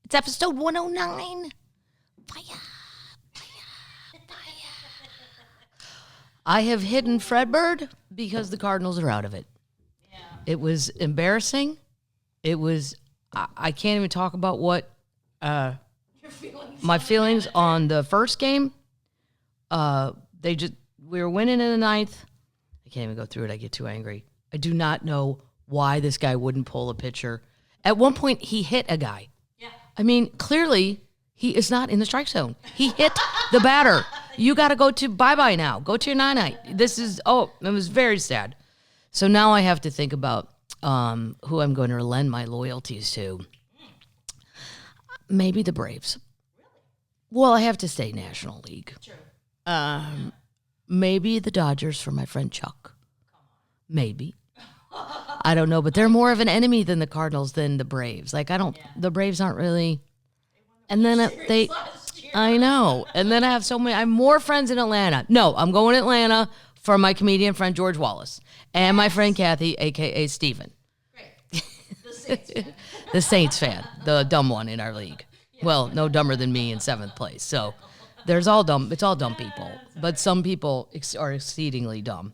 It's episode 109. Fire. I have hidden Fredbird because the Cardinals are out of it. Yeah. It was embarrassing. It was, I can't even talk about what my feelings on the first game. We were winning in the ninth. I can't even go through it. I get too angry. I do not know why this guy wouldn't pull a pitcher. At one point, he hit a guy. Yeah. I mean, clearly, he is not in the strike zone. He hit the batter. You got to go to bye-bye now. Go to your night-night. It was very sad. So now I have to think about who I'm going to lend my loyalties to. Maybe the Braves. Really? Well, I have to stay National League. True. Maybe the Dodgers for my friend Chuck. Maybe. I don't know, but they're more of an enemy than the Cardinals than the Braves. The Braves aren't really. And then I know. And then I have more friends in Atlanta. No, I'm going to Atlanta for my comedian friend George Wallace and my friend Kathy, a.k.a. Steven. Great. The Saints fan. The Saints fan, the dumb one in our league. Well, no dumber than me in 7th place. So it's all dumb people. But some people are exceedingly dumb.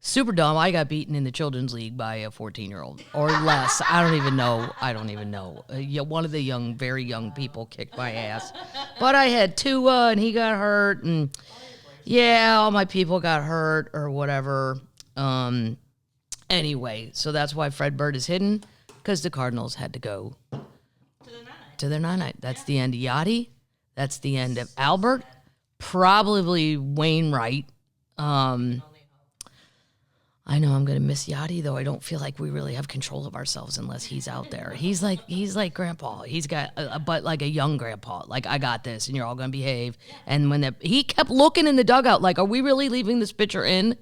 Super dumb. I got beaten in the children's league by a 14-year-old or less. I don't even know. One of the very young people kicked my ass. But I had Tua, and he got hurt, and all my people got hurt or whatever. Anyway, so that's why Fredbird is hidden, because the Cardinals had to go to their night-night. That's the end of Yachty. That's the end of Albert. Probably Wainwright. I know I'm going to miss Yachty, though. I don't feel like we really have control of ourselves unless he's out there. He's like Grandpa. He's got but like a young Grandpa. Like, I got this, and you're all going to behave. And when he kept looking in the dugout, like, are we really leaving this pitcher in?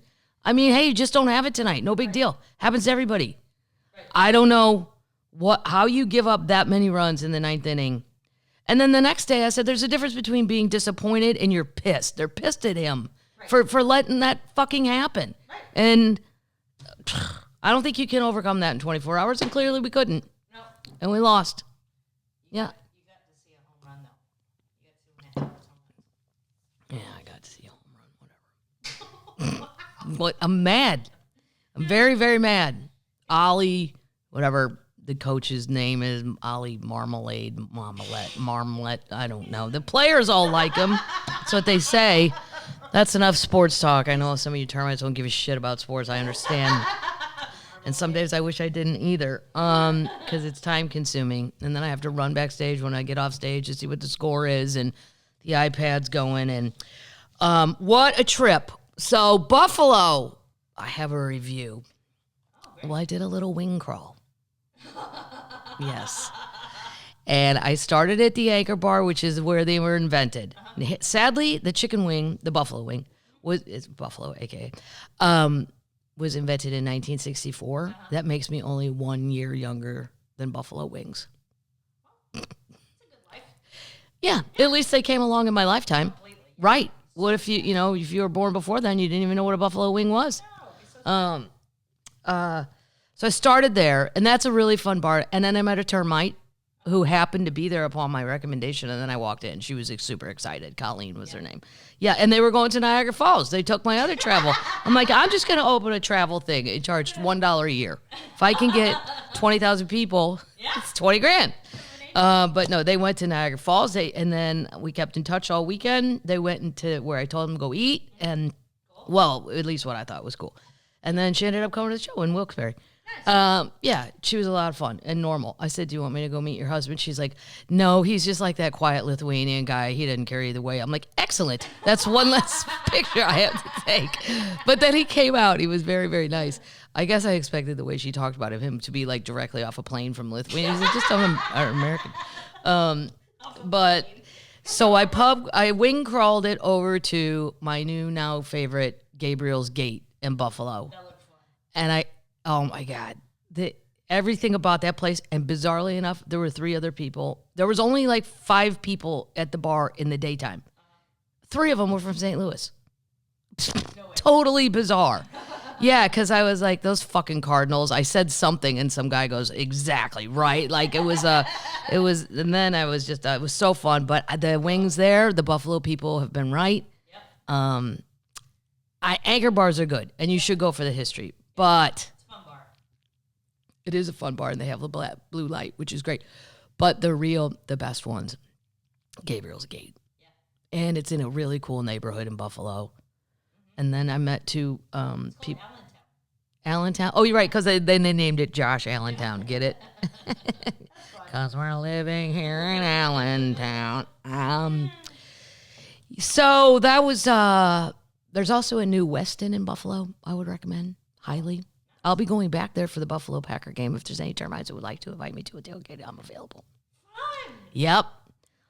I mean, hey, you just don't have it tonight. No big deal. Happens to everybody. I don't know how you give up that many runs in the 9th inning. And then the next day I said, there's a difference between being disappointed and you're pissed. They're pissed at him for letting that fucking happen. Right. And I don't think you can overcome that in 24 hours, and clearly we couldn't. No. And we lost. You got to see a home run, though. You got to see Yeah, I got to see a home run, whatever. But I'm mad. I'm very, very mad. Ollie, whatever the coach's name is, Ollie Marmalade, I don't know. The players all like him. That's what they say. That's enough sports talk. I know some of you termites don't give a shit about sports. I understand. And some days I wish I didn't either, because it's time consuming. And then I have to run backstage when I get off stage to see what the score is, and the iPad's going. And what a trip. So Buffalo, I have a review. Well, I did a little wing crawl. Yes. And I started at the Anchor Bar, which is where they were invented. Sadly, the chicken wing, the buffalo wing, it's Buffalo, a.k.a., was invented in 1964. That makes me only 1 year younger than buffalo wings. That's a good life. Yeah, at least they came along in my lifetime. Completely. Right. What if if you were born before then, you didn't even know what a buffalo wing was? No, so I started there, and that's a really fun bar. And then I met a termite who happened to be there upon my recommendation, and then I walked in. She was super excited. Colleen was her name. Yeah, and they were going to Niagara Falls. They took my other travel. I'm like, I'm just going to open a travel thing. It charged $1 a year. If I can get 20,000 people, it's $20,000. But no, they went to Niagara Falls, and then we kept in touch all weekend. They went into where I told them to go eat, and, well, at least what I thought was cool. And then she ended up coming to the show in Wilkes-Barre. Yeah, she was a lot of fun and normal. I said, do you want me to go meet your husband? She's like, no, he's just like that quiet Lithuanian guy. He didn't carry the weight. I'm like, excellent. That's one less picture I have to take. But then he came out. He was very, very nice. I guess I expected the way she talked about him to be like directly off a plane from Lithuania. He's like, just American. But so I wing crawled it over to my new now favorite Gabriel's Gate in Buffalo. That looked fun. And oh my God, everything about that place. And bizarrely enough, there were 3 other people. There was only like 5 people at the bar in the daytime. 3 of them were from St. Louis. No way. Totally bizarre. Yeah, because I was like, those fucking Cardinals. I said something, and some guy goes, exactly, right? Like, and then it was so fun. But the wings there, the Buffalo people have been right. Anchor bars are good, and you should go for the history. But It's a fun bar. it is a fun bar, and they have the blue light, which is great. But the best ones, Gabriel's Gate. Yeah. And it's in a really cool neighborhood in Buffalo. Mm-hmm. And then I met two people. Allentown. Oh, you're right, because they named it Josh Allentown. Get it? Because we're living here in Allentown. So that was, there's also a new Westin in Buffalo I would recommend highly. I'll be going back there for the Buffalo Packer game. If there's any termites that would like to invite me to a tailgate, I'm available. Fun. Yep.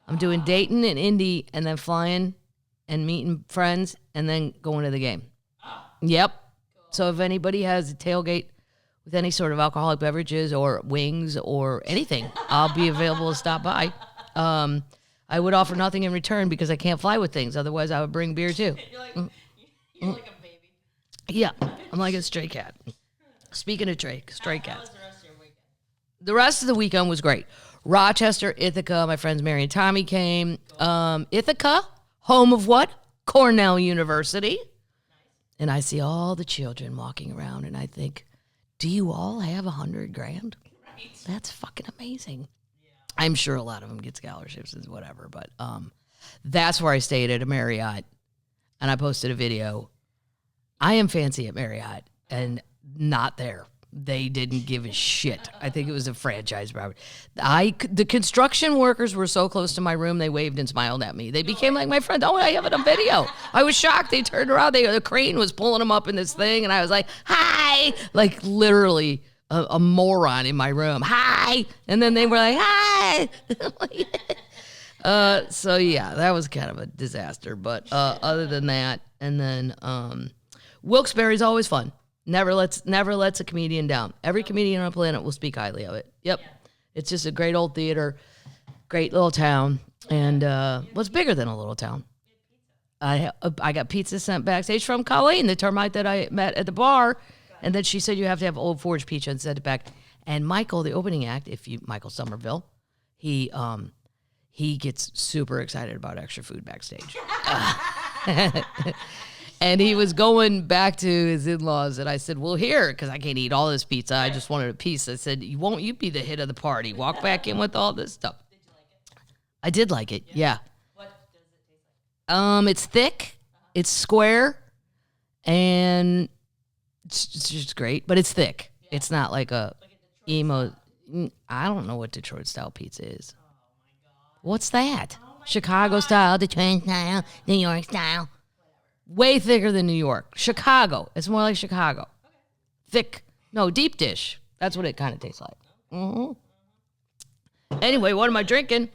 I'm doing Dayton and Indy and then flying and meeting friends and then going to the game. Yep. Cool. So if anybody has a tailgate with any sort of alcoholic beverages or wings or anything, I'll be available to stop by. I would offer nothing in return because I can't fly with things. Otherwise, I would bring beer too. You're like a baby. Yeah. I'm like a stray cat. Speaking of stray cats. How was the rest of your weekend? The rest of the weekend was great. Rochester, Ithaca, my friends Mary and Tommy came. Ithaca, home of what? Cornell University. Nice. And I see all the children walking around, and I think, do you all have $100,000? Right. That's fucking amazing. Yeah. I'm sure a lot of them get scholarships and whatever, but that's where I stayed at a Marriott, and I posted a video. I am fancy at Marriott, and not there. They didn't give a shit. I think it was a franchise property. The construction workers were so close to my room, they waved and smiled at me. They became like my friend. Oh, I have it on video. I was shocked. They turned around. The crane was pulling them up in this thing, and I was like, hi! Like literally a moron in my room. Hi! And then they were like, hi! So yeah, that was kind of a disaster. But other than that, and then Wilkes-Barre's always fun. Never lets a comedian down. Every comedian on the planet will speak highly of it. Yep. Yeah. It's just a great old theater, great little town, and what's bigger than a little town? I got pizza sent backstage from Colleen, the termite that I met at the bar, and then she said you have to have Old Forge pizza and send it back. And Michael, the opening act, Michael Somerville, he gets super excited about extra food backstage. And he was going back to his in-laws, and I said, well, here, because I can't eat all this pizza. I just wanted a piece. I said, won't you be the hit of the party? Walk back in with all this stuff. Did you like it? I did like it, yeah. What does it taste like? It's thick, it's square, and it's just great, but it's thick. Yeah. It's not like a emo. I don't know what Detroit-style pizza is. Oh, my God. What's that? Chicago style, Detroit style, New York style. Way thicker than New York. Chicago. It's more like Chicago. Okay. Thick. No, deep dish. That's what it kind of tastes like. Mm-hmm. Anyway, what am I drinking?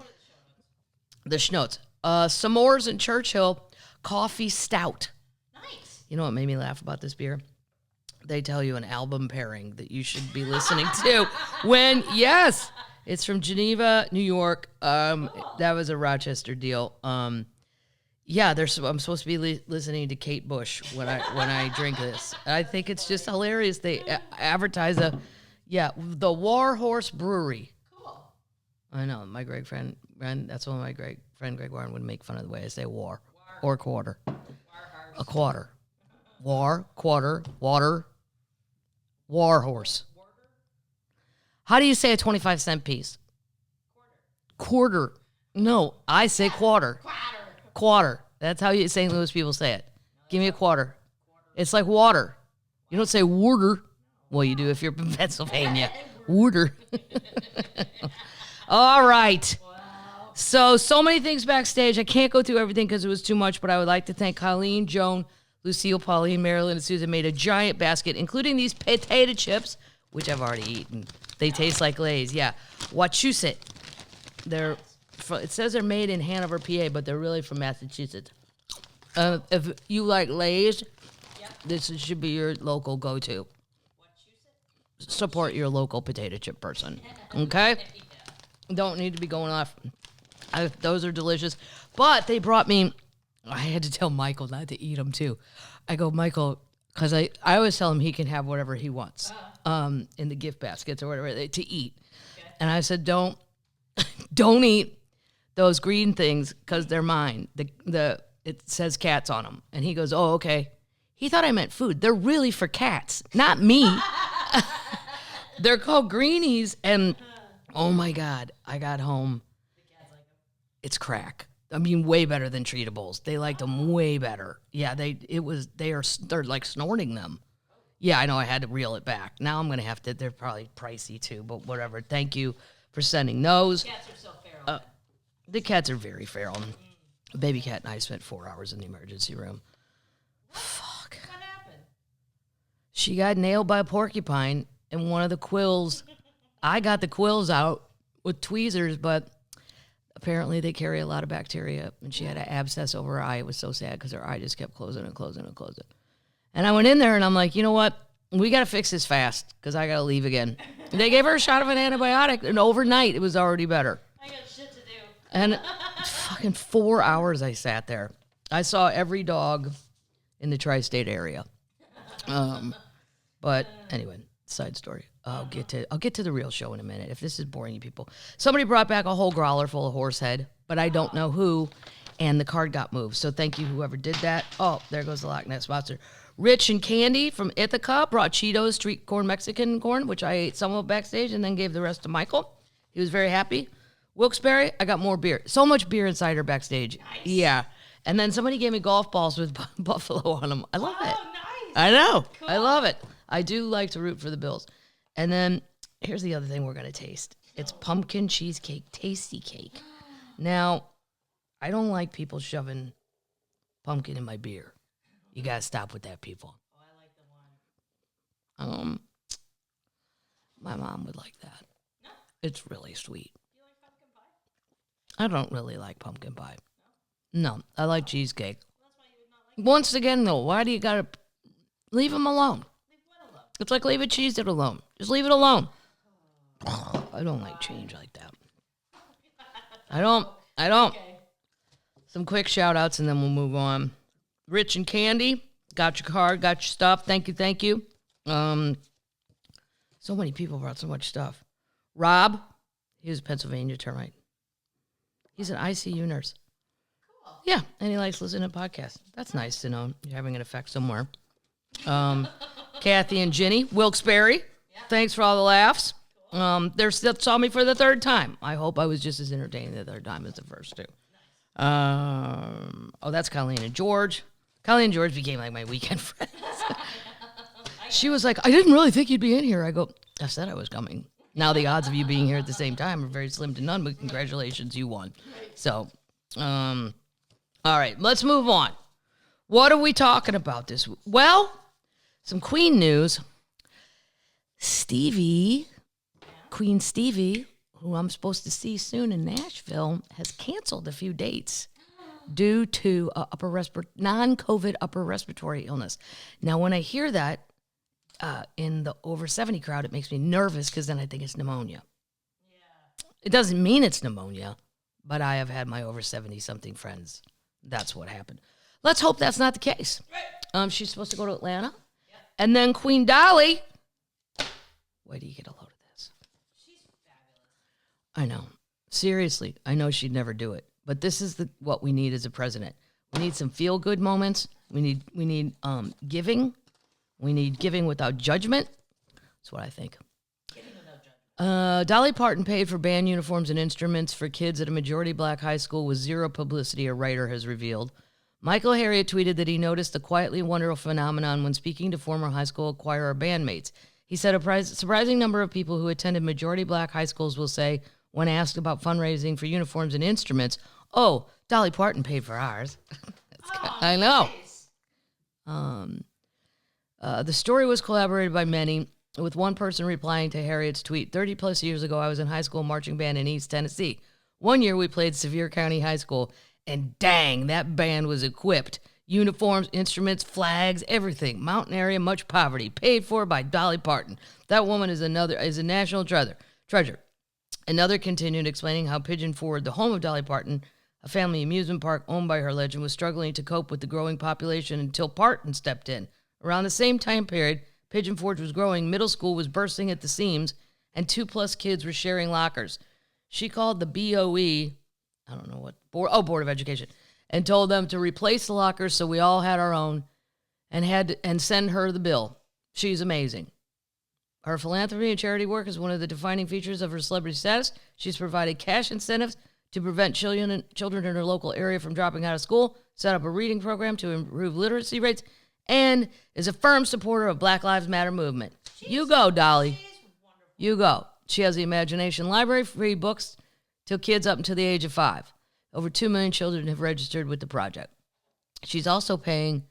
The Schnotz. S'mores with Churchill coffee stout. Nice. You know what made me laugh about this beer? They tell you an album pairing that you should be listening to yes, it's from Geneva, New York. Cool. That was a Rochester deal. Yeah, I'm supposed to be listening to Kate Bush when I drink this. I think it's just hilarious. They advertise the War Horse Brewery. Cool. I know, my great friend, that's one of my great friend Greg Warren would make fun of the way I say war or quarter. A quarter. War, quarter, water, War Horse. How do you say a 25-cent piece? Quarter. No, I say quarter. Quarter. That's how you St. Louis people say it. Give me a quarter. It's like water. You don't say water. Well, you do if you're from Pennsylvania. Water. All right. So many things backstage. I can't go through everything because it was too much, but I would like to thank Colleen, Joan, Lucille, Pauline, Marilyn, and Susan made a giant basket, including these potato chips, which I've already eaten. They taste like Lay's. Yeah. Wachusett. It says they're made in Hanover, PA, but they're really from Massachusetts. If you like Lay's, this should be your local go-to. Support your local potato chip person. Okay? Don't need to be going off. Those are delicious. But they brought me, I had to tell Michael not to eat them too. I go, Michael, because I always tell him he can have whatever he wants in the gift baskets or whatever to eat. Okay. And I said, don't eat those green things because they're mine. It says cats on them. And he goes, oh, okay. He thought I meant food. They're really for cats, not me. They're called greenies. And oh my God, I got home. The cats like them. It's crack. I mean, way better than treatables. They liked them way better. Yeah, they're like snorting them. Yeah, I know I had to reel it back. Now I'm going to have to, they're probably pricey too, but whatever. Thank you for sending those. Cats are so feral. The cats are very feral. A baby cat and I spent 4 hours in the emergency room. Fuck. What happened? She got nailed by a porcupine, and one of the quills, I got the quills out with tweezers, but apparently they carry a lot of bacteria, and she had an abscess over her eye. It was so sad because her eye just kept closing and closing and closing. And I went in there, and I'm like, you know what? We got to fix this fast because I got to leave again. And they gave her a shot of an antibiotic, and overnight it was already better. I got shit to do. And fucking 4 hours I sat there. I saw every dog in the tri-state area. But anyway, side story. I'll get to the real show in a minute. If this is boring you people. Somebody brought back a whole growler full of horse head, but I don't know who, and the card got moved. So thank you whoever did that. Oh, there goes the Loch Ness sponsor. Rich and Candy from Ithaca brought Cheetos street corn Mexican corn, which I ate some of backstage and then gave the rest to Michael. He was very happy. Wilkes-Barre, I got more beer. So much beer and cider backstage. Nice. Yeah. And then somebody gave me golf balls with buffalo on them. I love it. Oh, nice. I know. Cool. I love it. I do like to root for the Bills. And then here's the other thing we're going to taste. It's pumpkin cheesecake, TastyKake. Now, I don't like people shoving pumpkin in my beer. You got to stop with that, people. Oh, I like the one. My mom would like that. No. It's really sweet. Do you like pumpkin pie? I don't really like pumpkin pie. No, I like cheesecake. Well, that's why you would not like Once again, though, why do you got to leave them alone? Leave what alone? It's like leave a cheese it alone. Just leave it alone. I don't like change like that. I don't. Okay. Some quick shout outs and then we'll move on. Rich and Candy, got your card, got your stuff. Thank you. So many people brought so much stuff. Rob, he was a Pennsylvania termite. He's an ICU nurse. Cool. Yeah, and he likes listening to podcasts. That's nice to know you're having an effect somewhere. Kathy and Ginny, Wilkes-Barre, yeah. Thanks for all the laughs. They saw me for the third time. I hope I was just as entertaining the third time as the first two. Nice. That's Colleen and George. Colleen and George became like my weekend friends. She was like, I didn't really think you'd be in here. I go, I said I was coming. Now the odds of you being here at the same time are very slim to none, but congratulations, you won. So, all right, let's move on. What are we talking about this week? Well, some Queen news. Queen Stevie, who I'm supposed to see soon in Nashville, has canceled a few dates due to non-COVID upper respiratory illness. Now, when I hear that in the over 70 crowd, it makes me nervous because then I think it's pneumonia. Yeah. It doesn't mean it's pneumonia, but I have had my over 70-something friends. That's what happened. Let's hope that's not the case. Right. She's supposed to go to Atlanta. Yeah. And then Queen Dolly. Where do you get a load of this? She's fabulous. I know. Seriously, I know she'd never do it. But this is what we need as a president. We need some feel-good moments. We need giving. We need giving without judgment. That's what I think. Giving without judgment. Dolly Parton paid for band uniforms and instruments for kids at a majority black high school with zero publicity, a writer has revealed. Michael Harriot tweeted that he noticed the quietly wonderful phenomenon when speaking to former high school choir bandmates. He said a surprising number of people who attended majority black high schools will say, when asked about fundraising for uniforms and instruments, oh, Dolly Parton paid for ours. I know. Nice. The story was collaborated by many, with one person replying to Harriet's tweet, 30-plus years ago, I was in high school marching band in East Tennessee. One year we played Sevier County High School, and dang, that band was equipped. Uniforms, instruments, flags, everything. Mountain area, much poverty. Paid for by Dolly Parton. That woman is a national treasure. Another continued explaining how Pigeon Forge, the home of Dolly Parton, a family amusement park owned by her legend, was struggling to cope with the growing population until Parton stepped in. Around the same time period, Pigeon Forge was growing, middle school was bursting at the seams, and 2+ kids were sharing lockers. She called the BOE, I don't know what, Board of Education, and told them to replace the lockers so we all had our own and send her the bill. She's amazing. Her philanthropy and charity work is one of the defining features of her celebrity status. She's provided cash incentives to prevent children in her local area from dropping out of school, set up a reading program to improve literacy rates, and is a firm supporter of Black Lives Matter movement. You go, Dolly. You go. She has the Imagination Library, free books to kids up until the age of 5. Over 2 million children have registered with the project. She's also paying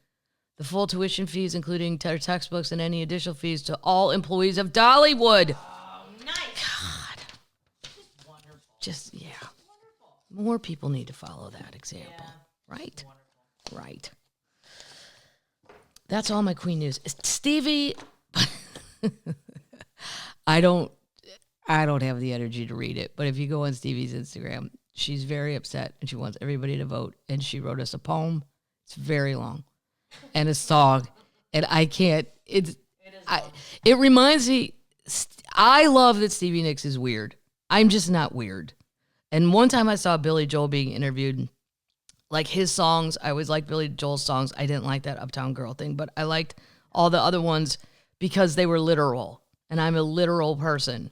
the full tuition fees, including textbooks and any additional fees, to all employees of Dollywood. Oh, nice. God. Just wonderful. Just, yeah. Wonderful. More people need to follow that example. Yeah. Right? Wonderful. Right. That's all my Queen news. Stevie, I don't have the energy to read it, but if you go on Stevie's Instagram, she's very upset and she wants everybody to vote. And she wrote us a poem. It's very long. And a song. And I can't, it reminds me, I love that Stevie Nicks is weird. I'm just not weird. And one time I saw Billy Joel being interviewed, like his songs, I always liked Billy Joel's songs. I didn't like that Uptown Girl thing, but I liked all the other ones because they were literal. And I'm a literal person.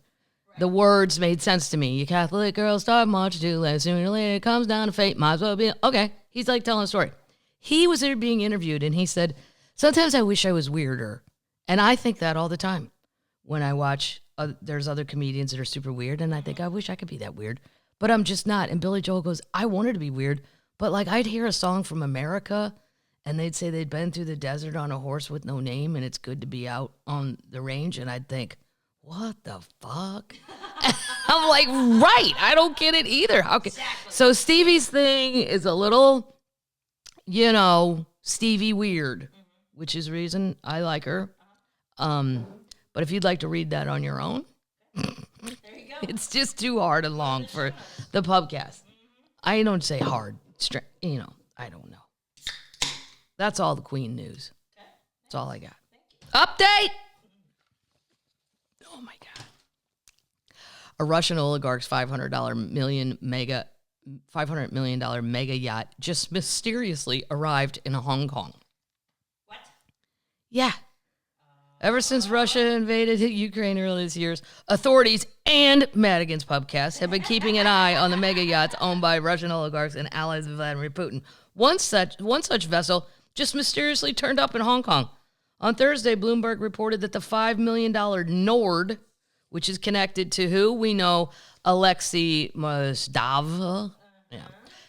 Right. The words made sense to me. You Catholic girls start much too late. Sooner or later it comes down to fate. Might as well be. Okay. He's like telling a story. He was there being interviewed and he said, sometimes I wish I was weirder. And I think that all the time when I watch, there's other comedians that are super weird. And I think, I wish I could be that weird, but I'm just not. And Billy Joel goes, I wanted to be weird, but like I'd hear a song from America and they'd say they'd been through the desert on a horse with no name and it's good to be out on the range. And I'd think, what the fuck? I'm like, right. I don't get it either. How can... Exactly. So Stevie's thing is a little, Stevie weird, which is the reason I like her. But if you'd like to read that on your own, there you go. It's just too hard and long for the Pubcast. I don't say hard, I don't know. That's all the Queen news. Okay. That's all I got. Update! Oh, my God. A Russian oligarch's $500 million mega yacht just mysteriously arrived in Hong Kong. What? Yeah. Ever since Russia invaded Ukraine earlier this year, authorities and Madigan's Pubcast have been keeping an eye on the mega yachts owned by Russian oligarchs and allies of Vladimir Putin. One such vessel just mysteriously turned up in Hong Kong. On Thursday, Bloomberg reported that the $5 million Nord, which is connected to who? We know Alexei Mozdov,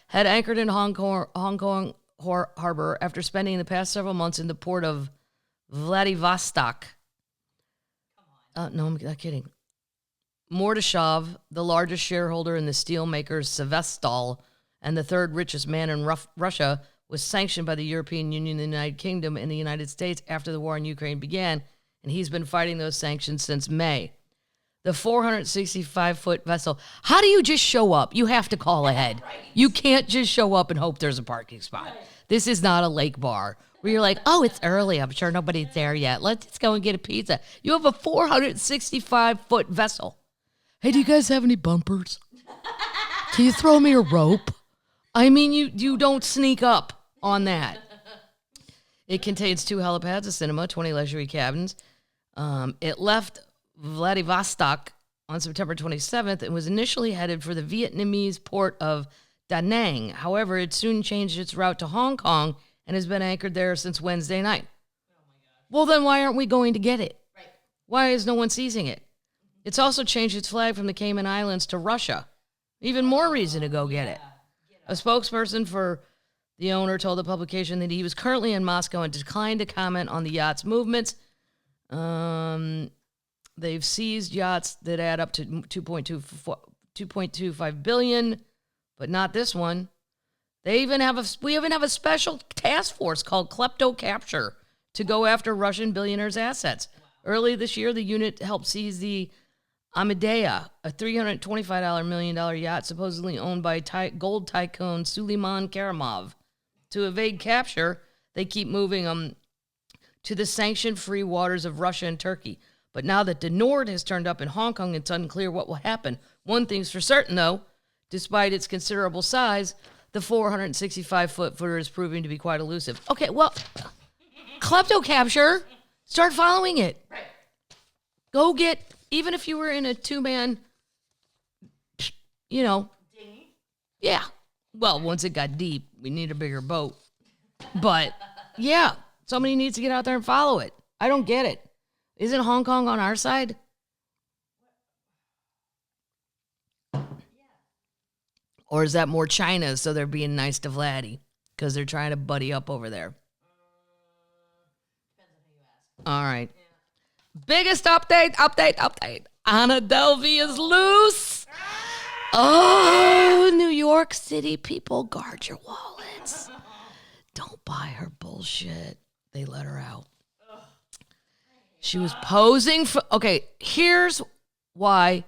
had anchored in Hong Kong harbor after spending the past several months in the port of Vladivostok. No, I'm not kidding. Mordashov, the largest shareholder in the steel makers Sevestol and the third richest man in Russia, was sanctioned by the European Union, the United Kingdom, and the United States after the war in Ukraine began, and he's been fighting those sanctions since May. The 465-foot vessel. How do you just show up? You have to call ahead. Right. You can't just show up and hope there's a parking spot. Right. This is not a lake bar where you're like, oh, it's early. I'm sure nobody's there yet. Let's go and get a pizza. You have a 465-foot vessel. Hey, do you guys have any bumpers? Can you throw me a rope? I mean, you don't sneak up on that. It contains 2 helipads, a cinema, 20 luxury cabins. It left Vladivostok on September 27th and was initially headed for the Vietnamese port of Da Nang. However, it soon changed its route to Hong Kong and has been anchored there since Wednesday night. Oh my God. Well, then why aren't we going to get it? Right. Why is no one seizing it? It's also changed its flag from the Cayman Islands to Russia. Even more reason to go get it. A spokesperson for the owner told the publication that he was currently in Moscow and declined to comment on the yacht's movements. They've seized yachts that add up to $2.25 billion, but not this one. We even have a special task force called Klepto Capture to go after Russian billionaires' assets. Wow. Early this year, the unit helped seize the Amedea, a $325 million yacht supposedly owned by gold tycoon Suleiman Karimov. To evade capture, they keep moving them to the sanction-free waters of Russia and Turkey. But now that the Nord has turned up in Hong Kong, it's unclear what will happen. One thing's for certain, though. Despite its considerable size, the 465-footer is proving to be quite elusive. Okay, well, klepto capture. Start following it. Right. Go get, even if you were in a two-man, Dinghy. yeah. Well, once it got deep, we need a bigger boat. But, yeah, somebody needs to get out there and follow it. I don't get it. Isn't Hong Kong on our side? Or is that more China, so they're being nice to Vladdy? Because they're trying to buddy up over there. Depends on who you ask. All right. Yeah. Biggest update. Anna Delvey is loose. Oh, New York City people, guard your wallets. Don't buy her bullshit. They let her out. She was posing for... Okay, here's why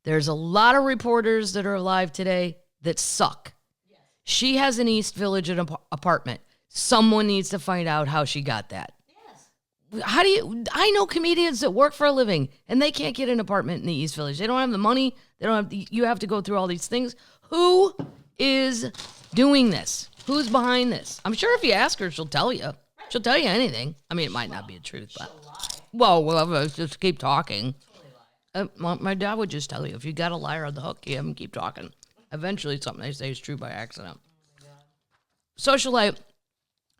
there's a lot of reporters that are alive today that suck. Yes. She has an East Village apartment. Someone needs to find out how she got that. Yes. How do you... I know comedians that work for a living, and they can't get an apartment in the East Village. They don't have the money. They don't have... You have to go through all these things. Who is doing this? Who's behind this? I'm sure if you ask her, she'll tell you. She'll tell you anything. I mean, it might not be the truth, but... Well, just keep talking. My dad would just tell you, if you got a liar on the hook, you have him keep talking. Eventually, something they say is true by accident. Socialite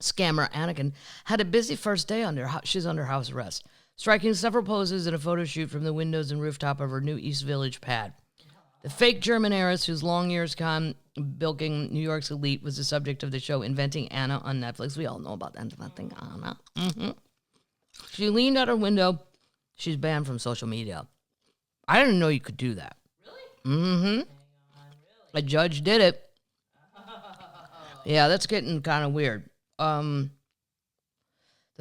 scammer Anakin had a busy first day. She's under house arrest, striking several poses in a photo shoot from the windows and rooftop of her new East Village pad. The fake German heiress, whose long years con bilking New York's elite, was the subject of the show Inventing Anna on Netflix. We all know about Inventing Anna. Mm-hmm. She leaned out her window. She's banned from social media. I didn't know you could do that. Really? Mm-hmm. Hang on, really? A judge did it. Yeah, that's getting kind of weird. The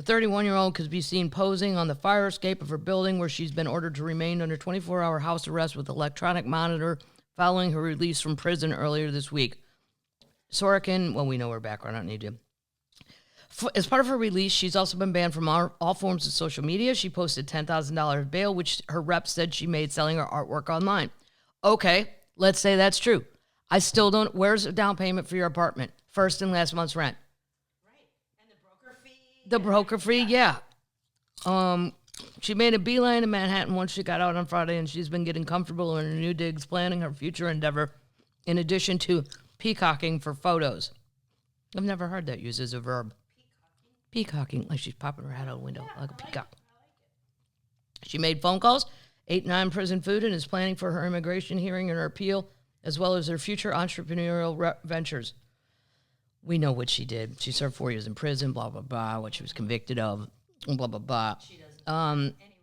31-year-old could be seen posing on the fire escape of her building, where she's been ordered to remain under 24-hour house arrest with electronic monitor following her release from prison earlier this week. Sorokin, well, we know her background. I don't need to. As part of her release, she's also been banned from all forms of social media. She posted $10,000 bail, which her rep said she made selling her artwork online. Okay, let's say that's true. I still don't... Where's the down payment for your apartment? First and last month's rent. Right. And the broker fee. The broker fee, yeah. She made a beeline to Manhattan once she got out on Friday, and she's been getting comfortable in her new digs, planning her future endeavor, in addition to peacocking for photos. I've never heard that used as a verb. Peacocking, like she's popping her head out the window, like a peacock. She made phone calls, ate non-prison food, and is planning for her immigration hearing and her appeal, as well as her future entrepreneurial ventures. We know what she did. She served 4 years in prison, blah, blah, blah, what she was convicted of, blah, blah, blah. She doesn't any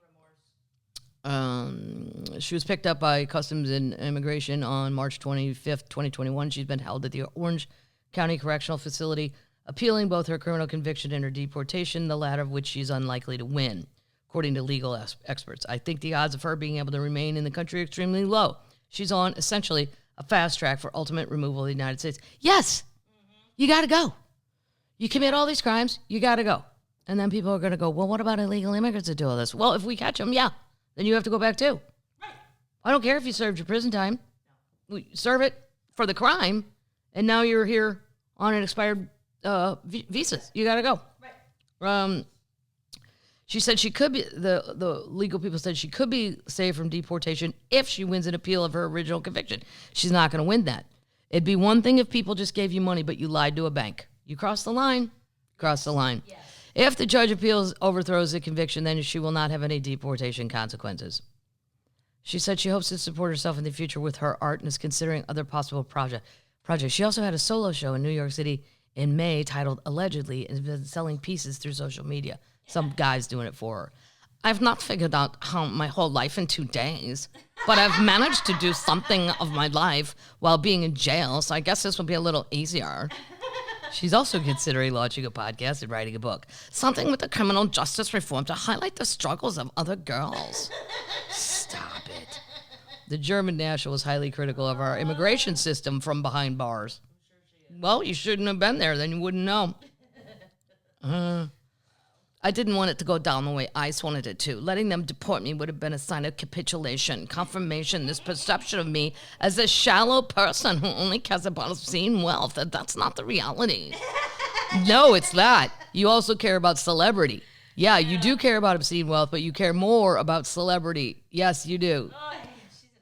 remorse. She was picked up by Customs and Immigration on March 25th, 2021. She's been held at the Orange County Correctional Facility, appealing both her criminal conviction and her deportation, the latter of which she's unlikely to win, according to legal experts. I think the odds of her being able to remain in the country are extremely low. She's on, essentially, a fast track for ultimate removal of the United States. Yes! You got to go. You commit all these crimes, you got to go. And then people are going to go, well, what about illegal immigrants that do all this? Well, if we catch them, yeah, then you have to go back too. Right. I don't care if you served your prison time. No. Serve it for the crime, and now you're here on an expired visas. You got to go. Right. She said she could be, the legal people said she could be saved from deportation if she wins an appeal of her original conviction. She's not going to win that. It'd be one thing if people just gave you money, but you lied to a bank. You crossed the line, cross the line. Yes. If the judge overthrows the conviction, then she will not have any deportation consequences. She said she hopes to support herself in the future with her art and is considering other possible projects. She also had a solo show in New York City in May titled Allegedly and has been selling pieces through social media. Some guy's doing it for her. I've not figured out how my whole life in 2 days, but I've managed to do something of my life while being in jail, so I guess this will be a little easier. She's also considering launching a podcast and writing a book, something with the criminal justice reform to highlight the struggles of other girls. Stop it. The German national was highly critical of our immigration system from behind bars. Well, you shouldn't have been there, then you wouldn't know. I didn't want it to go down the way ICE wanted it to. Letting them deport me would have been a sign of capitulation, confirmation, this perception of me as a shallow person who only cares about obscene wealth. And that's not the reality. No, it's not. You also care about celebrity. Yeah, you do care about obscene wealth, but you care more about celebrity. Yes, you do.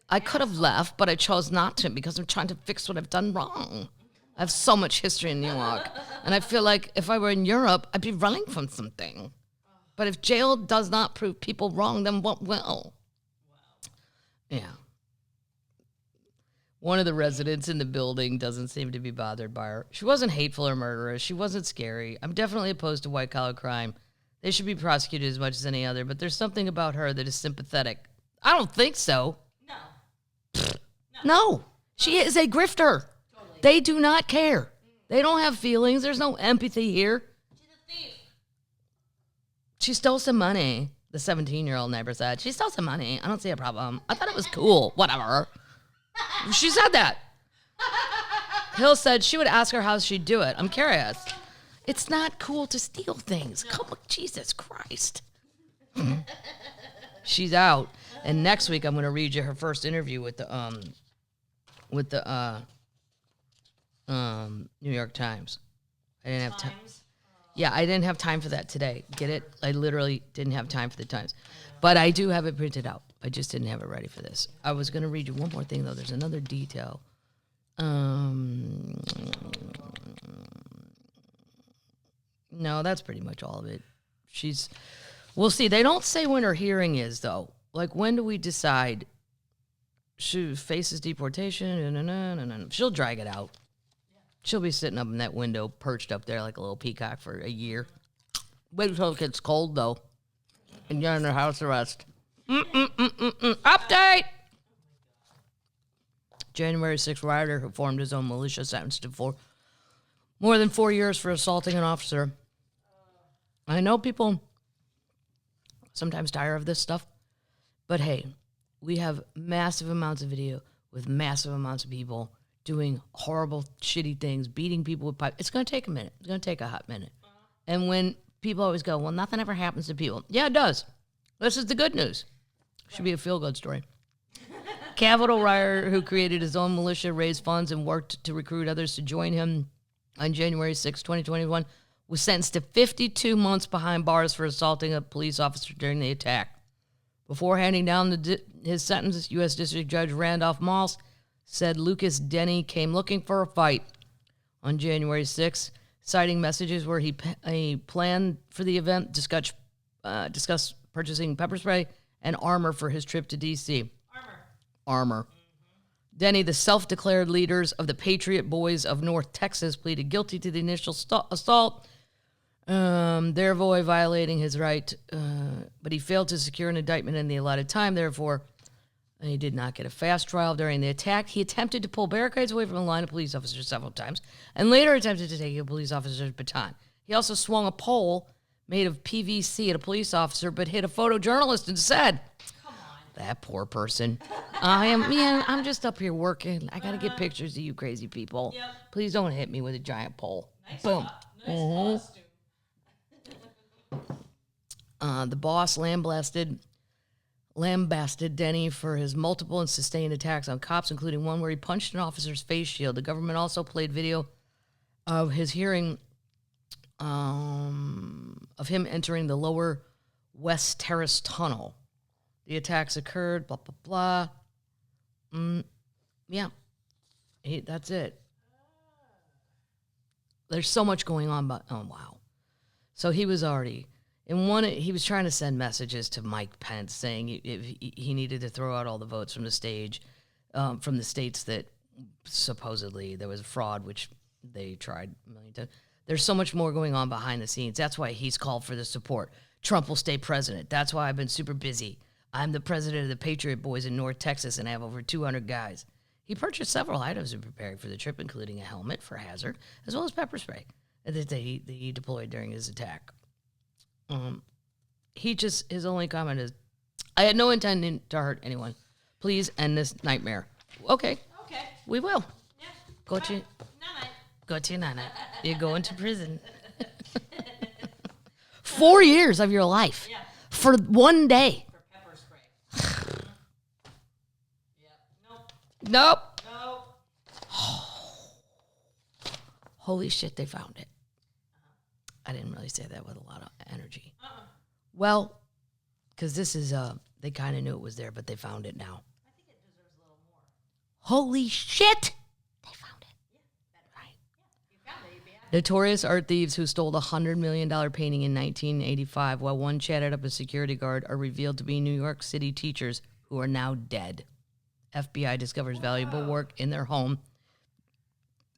I could have left, but I chose not to because I'm trying to fix what I've done wrong. I have so much history in New York, and I feel like if I were in Europe, I'd be running from something. But if jail does not prove people wrong, then what will? Yeah. One of the residents in the building doesn't seem to be bothered by her. She wasn't hateful or murderous. She wasn't scary. I'm definitely opposed to white-collar crime. They should be prosecuted as much as any other, but there's something about her that is sympathetic. I don't think so. No. She is a grifter. Totally. They do not care. They don't have feelings. There's no empathy here. She's a thief. She stole some money, the 17-year-old neighbor said. She stole some money. I don't see a problem. I thought it was cool. Whatever. She said that. Hill said she would ask her how she'd do it. I'm curious. It's not cool to steal things. No. Come on, Jesus Christ. She's out. And next week I'm going to read you her first interview with the New York Times. I didn't have time. Yeah, I didn't have time for that today. Get it? I literally didn't have time for the Times. But I do have it printed out. I just didn't have it ready for this. I was going to read you one more thing, though. There's another detail. No, that's pretty much all of it. We'll see. They don't say when her hearing is, though. Like, when do we decide she faces deportation? She'll drag it out. She'll be sitting up in that window, perched up there like a little peacock for a year. Wait until it gets cold, though, and you're under house arrest. Update! January 6th rioter who formed his own militia sentenced to more than 4 years for assaulting an officer. I know people sometimes tire of this stuff, but hey, we have massive amounts of video with massive amounts of people doing horrible, shitty things, beating people with pipes. It's going to take a minute. It's going to take a hot minute. And when people always go, well, nothing ever happens to people. Yeah, it does. This is the good news. Should be a feel-good story. Capitol rioter who created his own militia, raised funds, and worked to recruit others to join him on January 6, 2021, was sentenced to 52 months behind bars for assaulting a police officer during the attack. Before handing down his sentence, U.S. District Judge Randolph Moss said Lucas Denny came looking for a fight on January 6, citing messages where he planned for the event, discussed purchasing pepper spray and armor for his trip to D.C. Armor. Mm-hmm. Denny, the self-declared leaders of the Patriot Boys of North Texas, pleaded guilty to the initial assault, thereby violating his right, but he failed to secure an indictment in the allotted time. Therefore, he did not get a fast trial during the attack. He attempted to pull barricades away from a line of police officers several times and later attempted to take a police officer's baton. He also swung a pole made of PVC at a police officer, but hit a photojournalist instead. That poor person. I'm just up here working. I got to get pictures of you crazy people. Yep. Please don't hit me with a giant pole. Nice. Boom. Nice costume. The boss lambasted Denny for his multiple and sustained attacks on cops, including one where he punched an officer's face shield. The government also played video of his hearing of him entering the lower West Terrace tunnel. The attacks occurred, blah, blah, blah. Yeah. That's it. There's so much going on, but, oh, wow. So he was already, he was trying to send messages to Mike Pence saying he needed to throw out all the votes from the states that supposedly there was fraud, which they tried a million times. There's so much more going on behind the scenes. That's why he's called for the support. Trump will stay president. That's why I've been super busy. I'm the president of the Patriot Boys in North Texas and I have over 200 guys. He purchased several items in preparing for the trip, including a helmet for hazard, as well as pepper spray that he deployed during his attack. His only comment is, I had no intention to hurt anyone. Please end this nightmare. Okay. We will. Yeah. Go to your nana. You're going to prison. 4 years of your life for one day. For pepper spray. Nope. Nope. Holy shit, they found it. I didn't really say that with a lot of energy. Well, because this is, they kind of knew it was there, but they found it now. I think it deserves a little more. Holy shit! They found it. Yeah, better. Right. Yeah, if you found it, you'd be happy. Notorious art thieves who stole a $100 million painting in 1985 while one chatted up a security guard are revealed to be New York City teachers who are now dead. FBI discovers valuable work in their home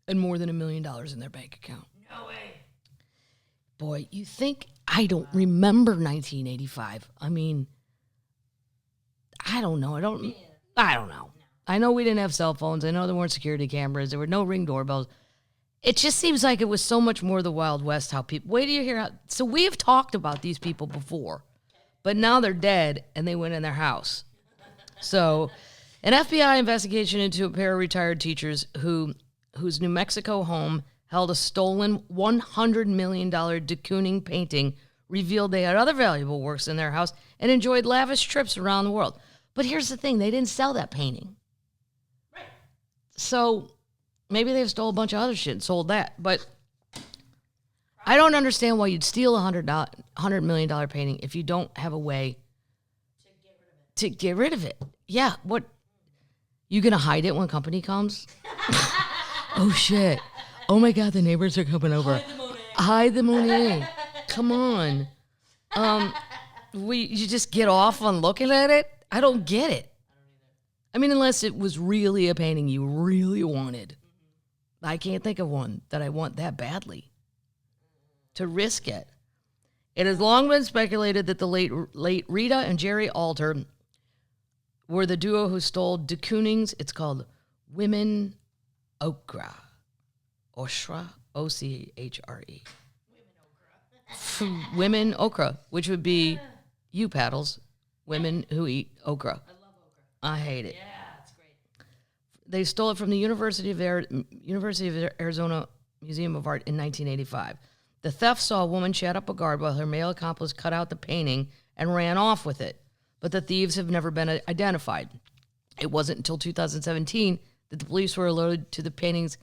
and more than $1 million in their bank account. No way. Boy, you think I don't remember 1985? I mean, I don't know. I don't know. I know we didn't have cell phones. I know there weren't security cameras. There were no Ring doorbells. It just seems like it was so much more the Wild West. How people wait till you hear. So we have talked about these people before, but now they're dead and they went in their house. So, an FBI investigation into a pair of retired teachers whose New Mexico home held a stolen $100 million Decooning painting revealed they had other valuable works in their house and enjoyed lavish trips around the world. But here's the thing, they didn't sell that painting. Right. So maybe they've stole a bunch of other shit and sold that. But I don't understand why you'd steal a $100 million painting if you don't have a way to get rid of it. Yeah, what? You gonna hide it when company comes? Oh, shit. Oh, my God, the neighbors are coming over. Hide the Monet. Come on. You just get off on looking at it? I don't get it. I mean, unless it was really a painting you really wanted. I can't think of one that I want that badly to risk it. It has long been speculated that the late Rita and Jerry Alter were the duo who stole Decooning's, it's called Woman-Ochre. Ochre, O-C-H-R-E. Women-Ochre, which would be you paddles, women who eat okra. I love okra. I hate it. Yeah, it's great. They stole it from the University of Arizona Museum of Art in 1985. The theft saw a woman chat up a guard while her male accomplice cut out the painting and ran off with it. But the thieves have never been identified. It wasn't until 2017 that the police were alerted to the painting's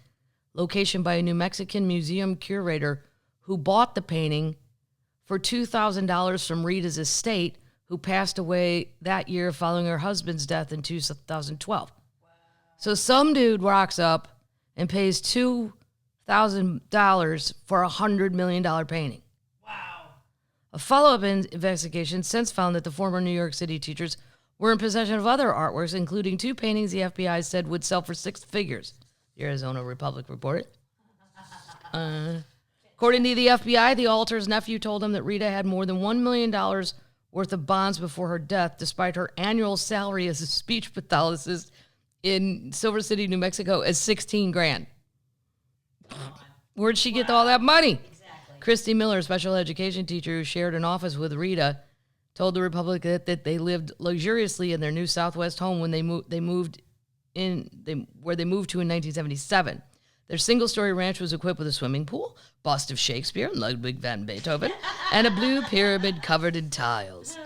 location by a New Mexican museum curator who bought the painting for $2,000 from Rita's estate, who passed away that year following her husband's death in 2012. Wow. So some dude rocks up and pays $2,000 for a $100 million painting. Wow. A follow-up investigation since found that the former New York City teachers were in possession of other artworks, including 2 paintings the FBI said would sell for 6 figures. The Arizona Republic reported. According to the FBI, the Alter's nephew told him that Rita had more than $1 million worth of bonds before her death, despite her annual salary as a speech pathologist in Silver City, New Mexico, as $16,000. Where'd she get all that money? Exactly. Christy Miller, a special education teacher who shared an office with Rita, told the Republic that they lived luxuriously in their new Southwest home when they moved to in 1977. Their single-story ranch was equipped with a swimming pool, bust of Shakespeare and Ludwig van Beethoven, and a blue pyramid covered in tiles.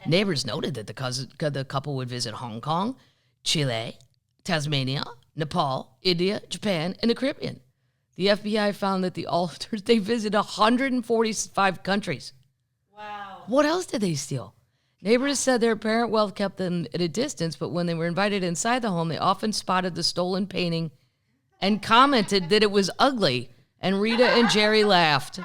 Neighbors noted that the couple would visit Hong Kong, Chile, Tasmania, Nepal, India, Japan, and the Caribbean. The FBI found that the Alters, they visited 145 countries. Wow. What else did they steal? Neighbors said their apparent wealth kept them at a distance, but when they were invited inside the home, they often spotted the stolen painting and commented that it was ugly, and Rita and Jerry laughed.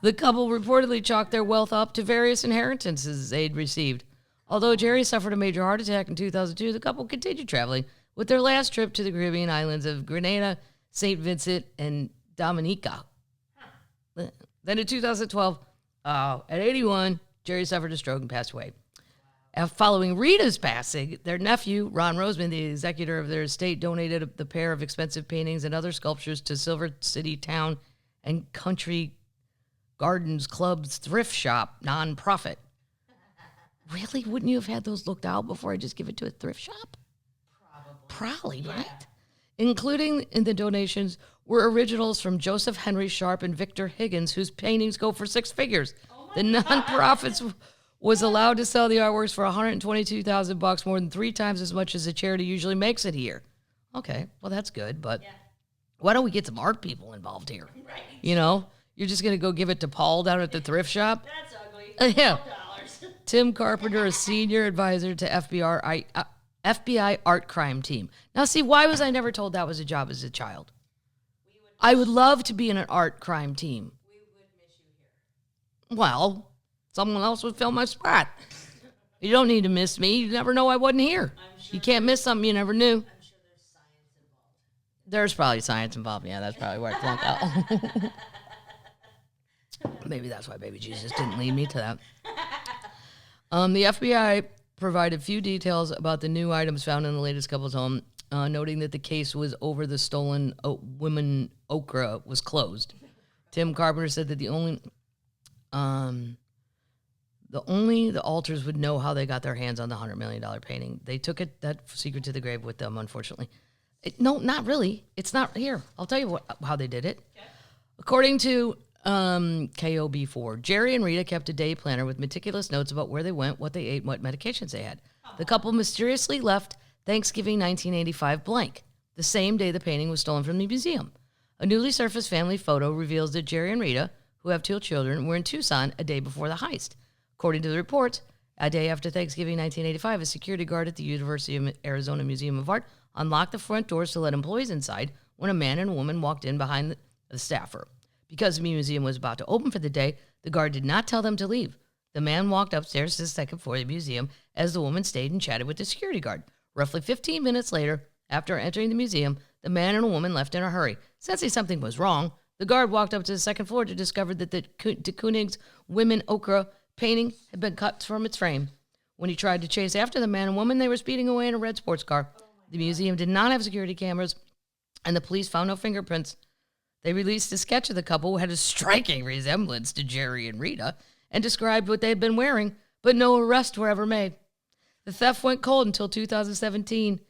The couple reportedly chalked their wealth up to various inheritances they'd received. Although Jerry suffered a major heart attack in 2002, the couple continued traveling, with their last trip to the Caribbean islands of Grenada, St. Vincent, and Dominica. Then in 2012, at 81, Jerry suffered a stroke and passed away. Following Rita's passing, their nephew, Ron Roseman, the executor of their estate, donated the pair of expensive paintings and other sculptures to Silver City Town and Country Gardens Club's thrift shop nonprofit. Really? Wouldn't you have had those looked out before I just give it to a thrift shop? Probably, right? Including in the donations were originals from Joseph Henry Sharp and Victor Higgins, whose paintings go for 6 figures. The nonprofits was allowed to sell the artworks for $122,000, more than 3 times as much as the charity usually makes it a year. Okay, well, that's good, but why don't we get some art people involved here? Right. You know, you're just going to go give it to Paul down at the thrift shop? That's ugly. Yeah. $12. Tim Carpenter, a senior advisor to FBI art crime team. Now, see, why was I never told that was a job as a child? I would love to be in an art crime team. We would miss you here. Well, someone else would fill my spot. You don't need to miss me. You never know I wasn't here. You can't miss something you never knew. I'm sure there's science involved. There's probably science involved. Yeah, that's probably where I flunked out. Maybe that's why baby Jesus didn't lead me to that. The FBI provided few details about the new items found in the latest couple's home, noting that the case was over the stolen Woman-Ochre was closed. Tim Carpenter said that the alters would know how they got their hands on the $100 million painting. They took that secret to the grave with them, unfortunately. No, not really. It's not here. I'll tell you how they did it. Okay. According to KOB4, Jerry and Rita kept a day planner with meticulous notes about where they went, what they ate, and what medications they had. The couple mysteriously left Thanksgiving 1985 blank, the same day the painting was stolen from the museum. A newly surfaced family photo reveals that Jerry and Rita, who have 2 children, were in Tucson a day before the heist. According to the reports, a day after Thanksgiving 1985, a security guard at the University of Arizona Museum of Art unlocked the front doors to let employees inside when a man and a woman walked in behind the staffer. Because the museum was about to open for the day, the guard did not tell them to leave. The man walked upstairs to the second floor of the museum as the woman stayed and chatted with the security guard. Roughly 15 minutes later, after entering the museum, the man and a woman left in a hurry. Sensing something was wrong, the guard walked up to the second floor to discover that the Decooning's Woman-Ochre painting had been cut from its frame. When he tried to chase after the man and woman, they were speeding away in a red sports car. The museum did not have security cameras, and the police found no fingerprints. They released a sketch of the couple who had a striking resemblance to Jerry and Rita and described what they had been wearing, but no arrests were ever made. The theft went cold until 2017,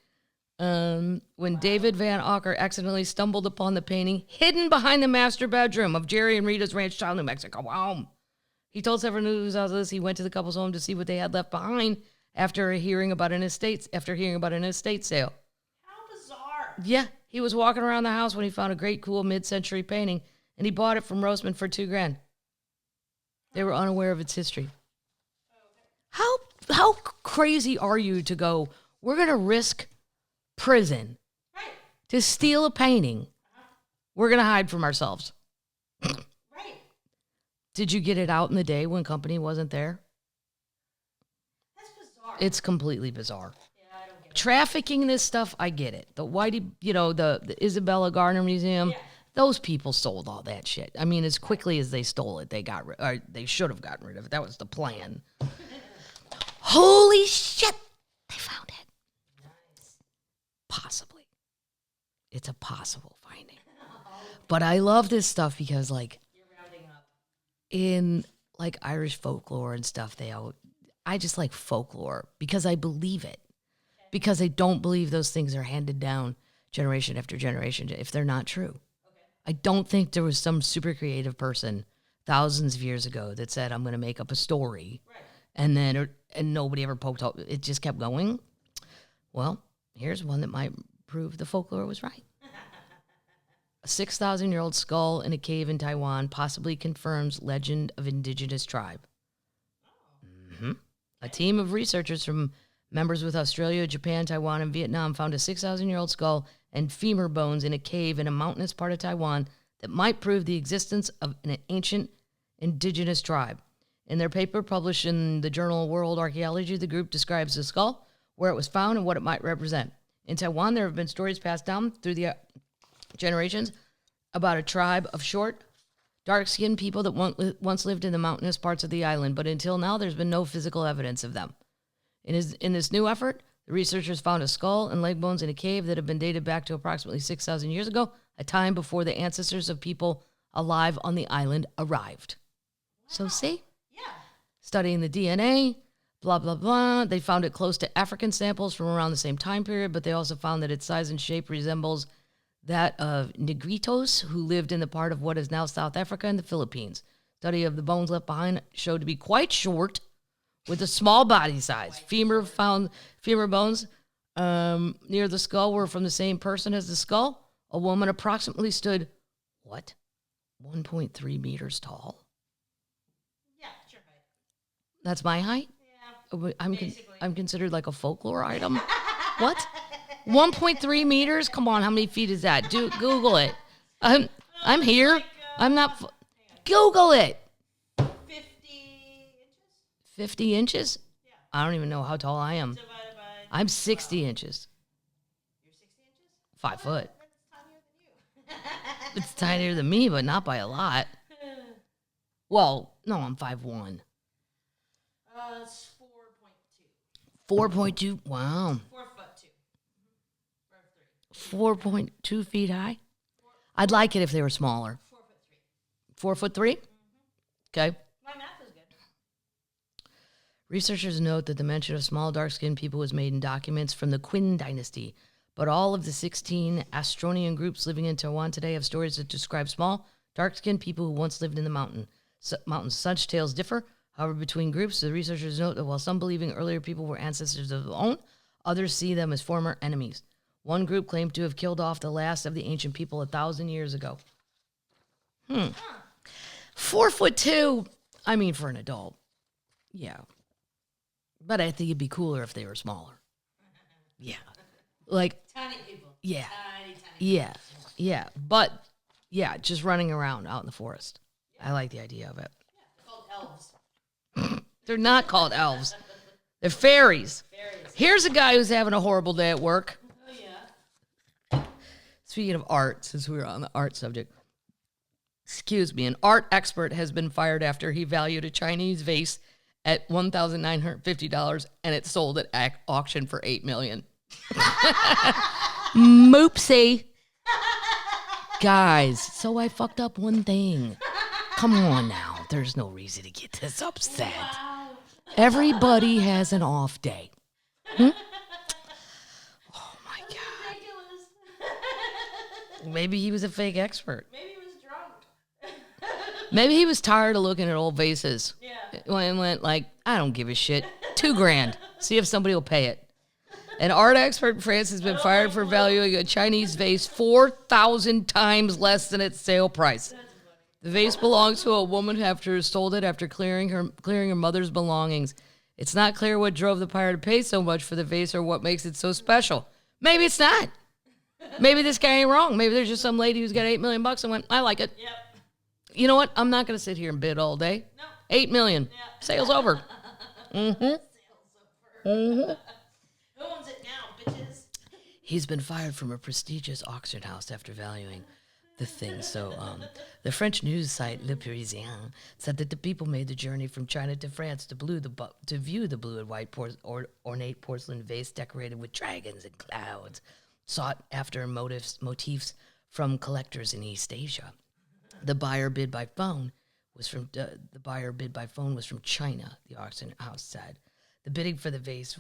when David Van Auker accidentally stumbled upon the painting hidden behind the master bedroom of Jerry and Rita's ranch town, New Mexico home. He told several news outlets he went to the couple's home to see what they had left behind after hearing about an estate sale. How bizarre. Yeah, he was walking around the house when he found a great, cool mid-century painting, and he bought it from Roseman for $2,000. They were unaware of its history. How crazy are you to go, we're going to risk prison to steal a painting? We're going to hide from ourselves. Did you get it out in the day when company wasn't there? That's bizarre. It's completely bizarre. Yeah, I don't get it. Trafficking this stuff, I get it. The Whitey, the Isabella Gardner Museum, those people sold all that shit. I mean, as quickly as they stole it, they should have gotten rid of it. That was the plan. Holy shit! They found it. Nice. Possibly. It's a possible finding. But I love this stuff because, like, You're rounding up. in like Irish folklore and stuff, I just like folklore because I believe it. Okay. Because I don't believe those things are handed down generation after generation if they're not true. Okay. I don't think there was some super creative person thousands of years ago that said, I'm going to make up a story. Right. And nobody ever poked up. It just kept going. Well, here's one that might prove the folklore was right. A 6,000-year-old skull in a cave in Taiwan possibly confirms legend of indigenous tribe. Mm-hmm. A team of researchers from members with Australia, Japan, Taiwan, and Vietnam found a 6,000-year-old skull and femur bones in a cave in a mountainous part of Taiwan that might prove the existence of an ancient indigenous tribe. In their paper published in the journal World Archaeology, the group describes the skull, where it was found, and what it might represent. In Taiwan, there have been stories passed down through the generations about a tribe of short, dark-skinned people that once lived in the mountainous parts of the island, but until now, there's been no physical evidence of them. In this new effort, the researchers found a skull and leg bones in a cave that have been dated back to approximately 6,000 years ago, a time before the ancestors of people alive on the island arrived. Wow. So see? Yeah. Studying the DNA, blah, blah, blah. They found it close to African samples from around the same time period, but they also found that its size and shape resembles that of Negritos, who lived in the part of what is now South Africa and the Philippines. Study of the bones left behind showed to be quite short, with a small body size. Femur bones near the skull were from the same person as the skull. A woman approximately stood, 1.3 meters tall? Yeah, it's your height. That's my height? Yeah. I'm considered like a folklore item. What? 1.3 meters? Come on, how many feet is that? Google it. I'm here. I'm not. Google it. 50 inches? 50 inches? Yeah. I don't even know how tall I am. Divided by I'm 60 inches. You're 60 inches? 5 foot. That's tinier than you. It's tinier than me, but not by a lot. Well, no, I'm 5'1". It's 4.2. 4.2. Wow. 4'2". 4'3". 4.2 feet high. I'd like it if they were smaller. 4'3". 4'3"? Okay. My math is good. Researchers note that the mention of small, dark-skinned people was made in documents from the Qin dynasty, but all of the 16 Astronian groups living in Taiwan today have stories that describe small, dark-skinned people who once lived in the mountains. Such tales differ, however, between groups. The researchers note that while some believing earlier people were ancestors of their own, others see them as former enemies. One group claimed to have killed off the last of the ancient people 1,000 years ago. 4'2". I mean, for an adult. Yeah. But I think it'd be cooler if they were smaller. Yeah. Like, Tiny people. yeah. Tiny. Yeah. Yeah. But, yeah, just running around out in the forest. I like the idea of it. Yeah, they're called elves. They're not called elves. They're fairies. Fairies. Here's a guy who's having a horrible day at work. Oh, yeah. Speaking of art, since we were on the art subject, excuse me, an art expert has been fired after he valued a Chinese vase at $1,950 and it sold at auction for $8 million. Moopsie. Guys, so I fucked up one thing. Come on now. There's no reason to get this upset. Wow. Everybody has an off day. Oh my God. Ridiculous. Maybe he was a fake expert. Maybe he was drunk. Maybe he was tired of looking at old vases. Yeah. And went like, I don't give a shit. $2,000. See if somebody will pay it. An art expert in France has been fired for valuing a Chinese vase 4,000 times less than its sale price. The vase belongs to a woman after sold it after clearing her mother's belongings. It's not clear what drove the buyer to pay so much for the vase or what makes it so special. Maybe it's not. Maybe this guy ain't wrong. Maybe there's just some lady who's got $8 million and went, I like it. Yep. You know what? I'm not going to sit here and bid all day. No. $8 million. Yeah. Sale's over. Sales over. Who owns it now, bitches? He's been fired from a prestigious auction house after valuing the thing. So the French news site Le Parisien said that the people made the journey from China to France to view the blue and white ornate porcelain vase decorated with dragons and clouds, sought after motifs from collectors in East Asia. The buyer bid by phone was from China, the auction house said. The bidding for the vase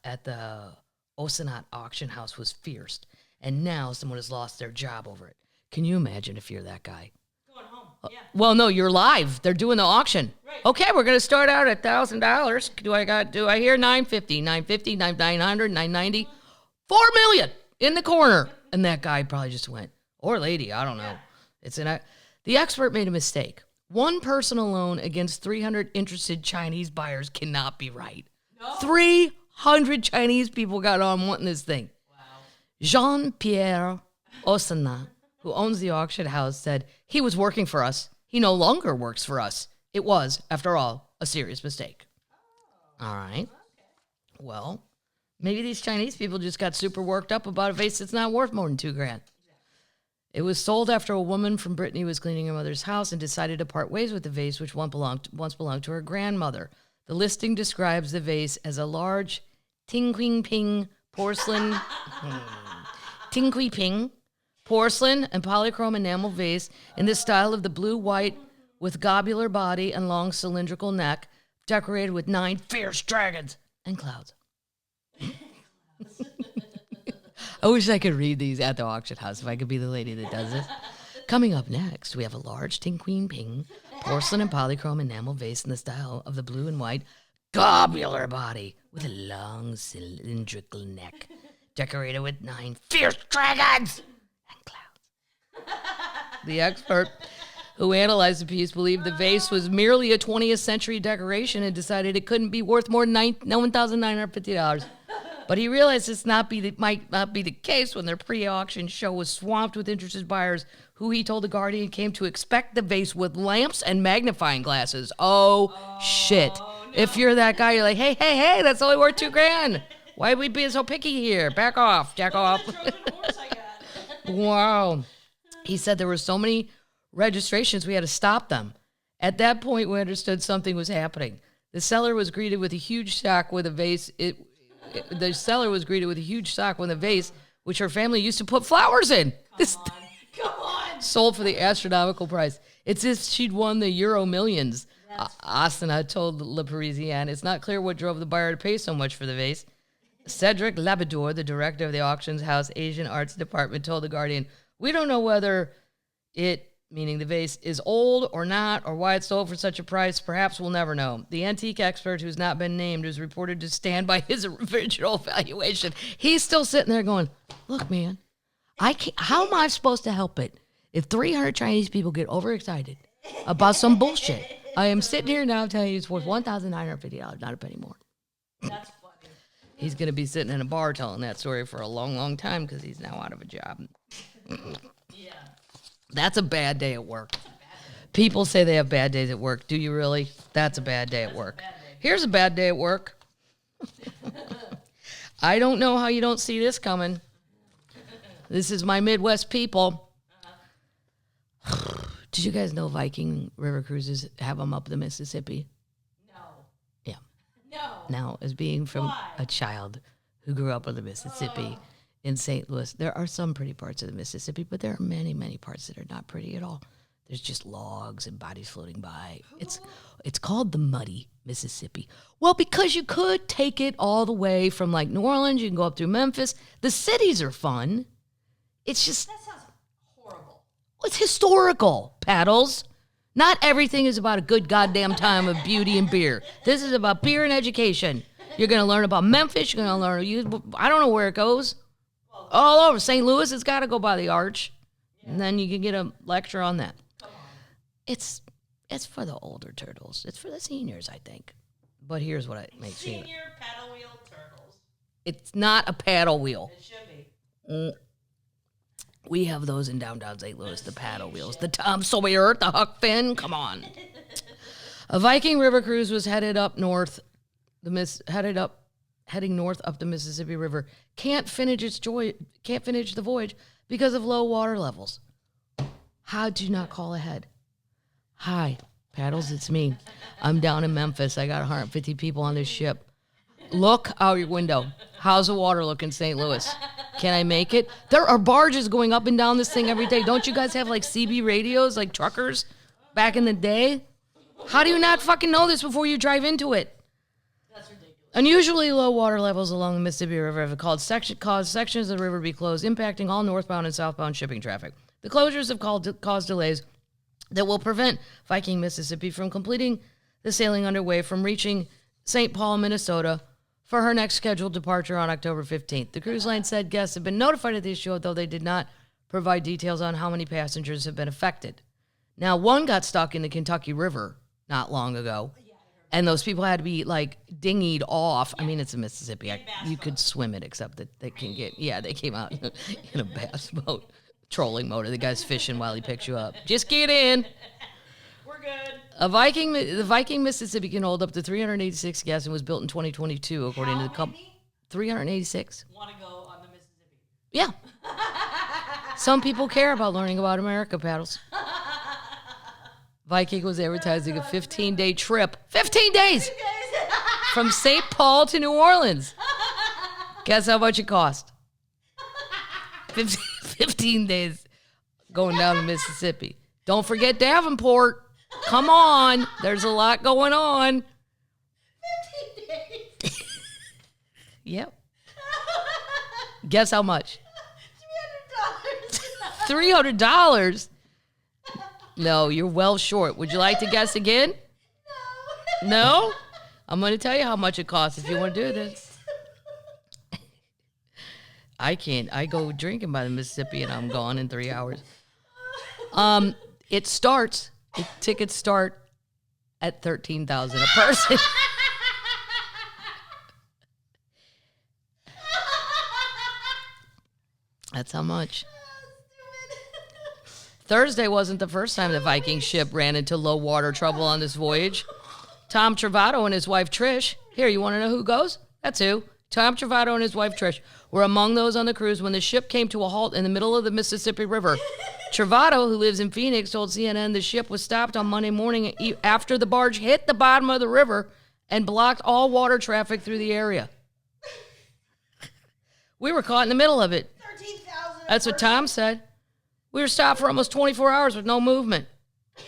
at the Osanat auction house was fierce, and now someone has lost their job over it. Can you imagine if you're that guy? Going home. Yeah. Well, no, you're live. They're doing the auction. Right. Okay, we're going to start out at $1,000. Do I hear $950, $950, $900, $990, $4 million in the corner? And that guy probably just went, or lady, I don't know. Yeah. The expert made a mistake. One person alone against 300 interested Chinese buyers cannot be right. No. 300 Chinese people got on wanting this thing. Wow. Jean-Pierre Osana, who owns the auction house, said, he was working for us. He no longer works for us. It was, after all, a serious mistake. Oh. All right. Okay. Well, maybe these Chinese people just got super worked up about a vase that's not worth more than $2,000. It was sold after a woman from Brittany was cleaning her mother's house and decided to part ways with the vase, which once belonged to her grandmother. The listing describes the vase as a large ting-quing-ping porcelain ting-quing-ping porcelain and polychrome enamel vase in the style of the blue-white with globular body and long cylindrical neck, decorated with 9 fierce dragons and clouds. I wish I could read these at the auction house if I could be the lady that does this. Coming up next, we have a large Ting Queen Ping porcelain and polychrome enamel vase in the style of the blue and white globular body with a long cylindrical neck, decorated with 9 fierce dragons and clouds. The expert who analyzed the piece believed the vase was merely a 20th century decoration and decided it couldn't be worth more than $1,950. But he realized this might not be the case when their pre-auction show was swamped with interested buyers who, he told The Guardian, came to expect the vase with lamps and magnifying glasses. Oh shit. No. If you're that guy, you're like, hey, that's only worth $2,000. Why are we being so picky here? Back off, jack off. Wow. He said there were so many registrations, we had to stop them. At that point, we understood something was happening. The seller was greeted with a huge shock when the vase... The seller was greeted with a huge shock when the vase, which her family used to put flowers in, Come on. sold for the astronomical price. It's as if she'd won the Euro millions. Asana told Le Parisien, it's not clear what drove the buyer to pay so much for the vase. Cedric Labrador, the director of the auctions house Asian Arts Department, told The Guardian, we don't know whether it, meaning the vase, is old or not, or why it's sold for such a price. Perhaps we'll never know. The antique expert, who's not been named, is reported to stand by his original valuation. He's still sitting there going, look, man, how am I supposed to help it if 300 Chinese people get overexcited about some bullshit? I am sitting here now telling you it's worth $1,950, not a penny more. That's funny. He's going to be sitting in a bar telling that story for a long, long time because he's now out of a job. Yeah. That's a bad day at work. People say they have bad days at work. Do you really? That's a bad day at work. Here's a bad day at work. I don't know how you don't see this coming. This is my Midwest people. Did you guys know Viking river cruises have them up the Mississippi? No. Yeah. No. Now, as being from Why? a child who grew up on the Mississippi in St. Louis, there are some pretty parts of the Mississippi, but there are many, many parts that are not pretty at all. There's just logs and bodies floating by. It's called the Muddy Mississippi. Well, because you could take it all the way from like New Orleans, you can go up through Memphis. The cities are fun. It's just, That sounds horrible. it's historical, Paddles. Not everything is about a good goddamn time of beauty and beer. This is about beer and education. You're going to learn about Memphis. You're going to learn, I don't know where it goes. All over St. Louis, it's got to go by the arch. Yeah. And then you can get a lecture on that. Come on. It's for the older turtles. It's for the seniors, I think. But here's what it makes me. Senior paddle wheel turtles. It's not a paddle wheel. It should be. We have those in downtown St. Louis, the paddle wheels. The Tom Sawyer, the Huck Finn, come on. A Viking river cruise was heading north up the Mississippi River. Can't finish the voyage because of low water levels. How'd you not call ahead? Hi, Paddles, it's me. I'm down in Memphis. I got 150 people on this ship. Look out your window. How's the water look in St. Louis? Can I make it? There are barges going up and down this thing every day. Don't you guys have like CB radios, like truckers back in the day? How do you not fucking know this before you drive into it? That's ridiculous. Unusually low water levels along the Mississippi River have caused sections of the river to be closed, impacting all northbound and southbound shipping traffic. The closures have caused delays that will prevent Viking Mississippi from completing the sailing underway from reaching St. Paul, Minnesota, for her next scheduled departure on October 15th. The cruise line said guests have been notified of the issue, though they did not provide details on how many passengers have been affected. Now, one got stuck in the Kentucky River not long ago, and those people had to be, like, dinghied off. I mean, it's a Mississippi. You could swim it, except that they can get, they came out in a bass boat, trolling motor. The guy's fishing while he picks you up. Just get in. We're good. The Viking Mississippi can hold up to 386 guests and was built in 2022, according to the company. 386. Want to go on the Mississippi? Yeah. Some people care about learning about America, Paddles. Viking was advertising a 15-day trip. 15 days! From St. Paul to New Orleans. Guess how much it cost? 15 days going down the Mississippi. Don't forget Davenport. Come on. There's a lot going on. 15 days. Yep. Guess how much? $300. No, you're well short. Would you like to guess again? No? I'm going to tell you how much it costs if you want to do this. I can't. I go drinking by the Mississippi and I'm gone in 3 hours. Tickets start at $13,000 a person. That's how much. Thursday wasn't the first time the Viking ship ran into low water trouble on this voyage. Tom Travato and his wife Trish. Here, you want to know who goes? That's who. Tom Travato and his wife Trish were among those on the cruise when the ship came to a halt in the middle of the Mississippi River. Travato, who lives in Phoenix, told CNN the ship was stopped on Monday morning after the barge hit the bottom of the river and blocked all water traffic through the area. We were caught in the middle of it. 13,000. That's what Tom said. We were stopped for almost 24 hours with no movement.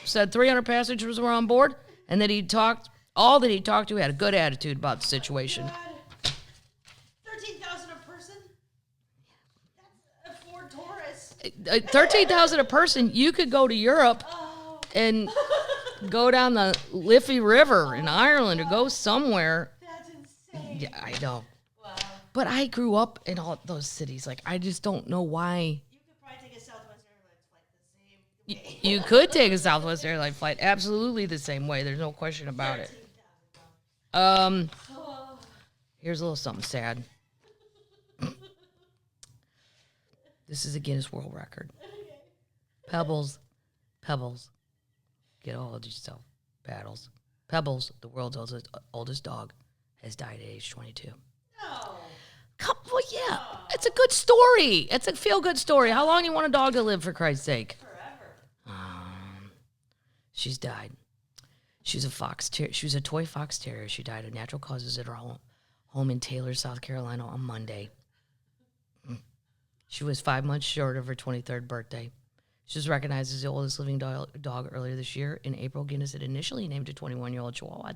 Said 300 passengers were on board, and that he talked to had a good attitude about the situation. God. 13,000 a person? That's a Ford Taurus. 13,000 a person. You could go to Europe and go down the Liffey River in Ireland or go somewhere. That's insane. Yeah, I know. Wow. But I grew up in all those cities. Like, I just don't know why. You could probably take a Southwest Airlines flight the same way. You could take a Southwest Airlines flight absolutely the same way. There's no question about it. 13,000. Here's a little something sad. This is a Guinness World Record. Pebbles. Get all of yourself. Paddles. Pebbles, the world's oldest dog, has died at age 22. No. Well, yeah. It's a good story. It's a feel-good story. How long do you want a dog to live, for Christ's sake? Forever. She's died. She was a toy fox terrier. She died of natural causes at her home in Taylor, South Carolina on Monday. She was 5 months short of her 23rd birthday. She was recognized as the oldest living dog earlier this year. In April, Guinness had initially named a 21-year-old Chihuahua.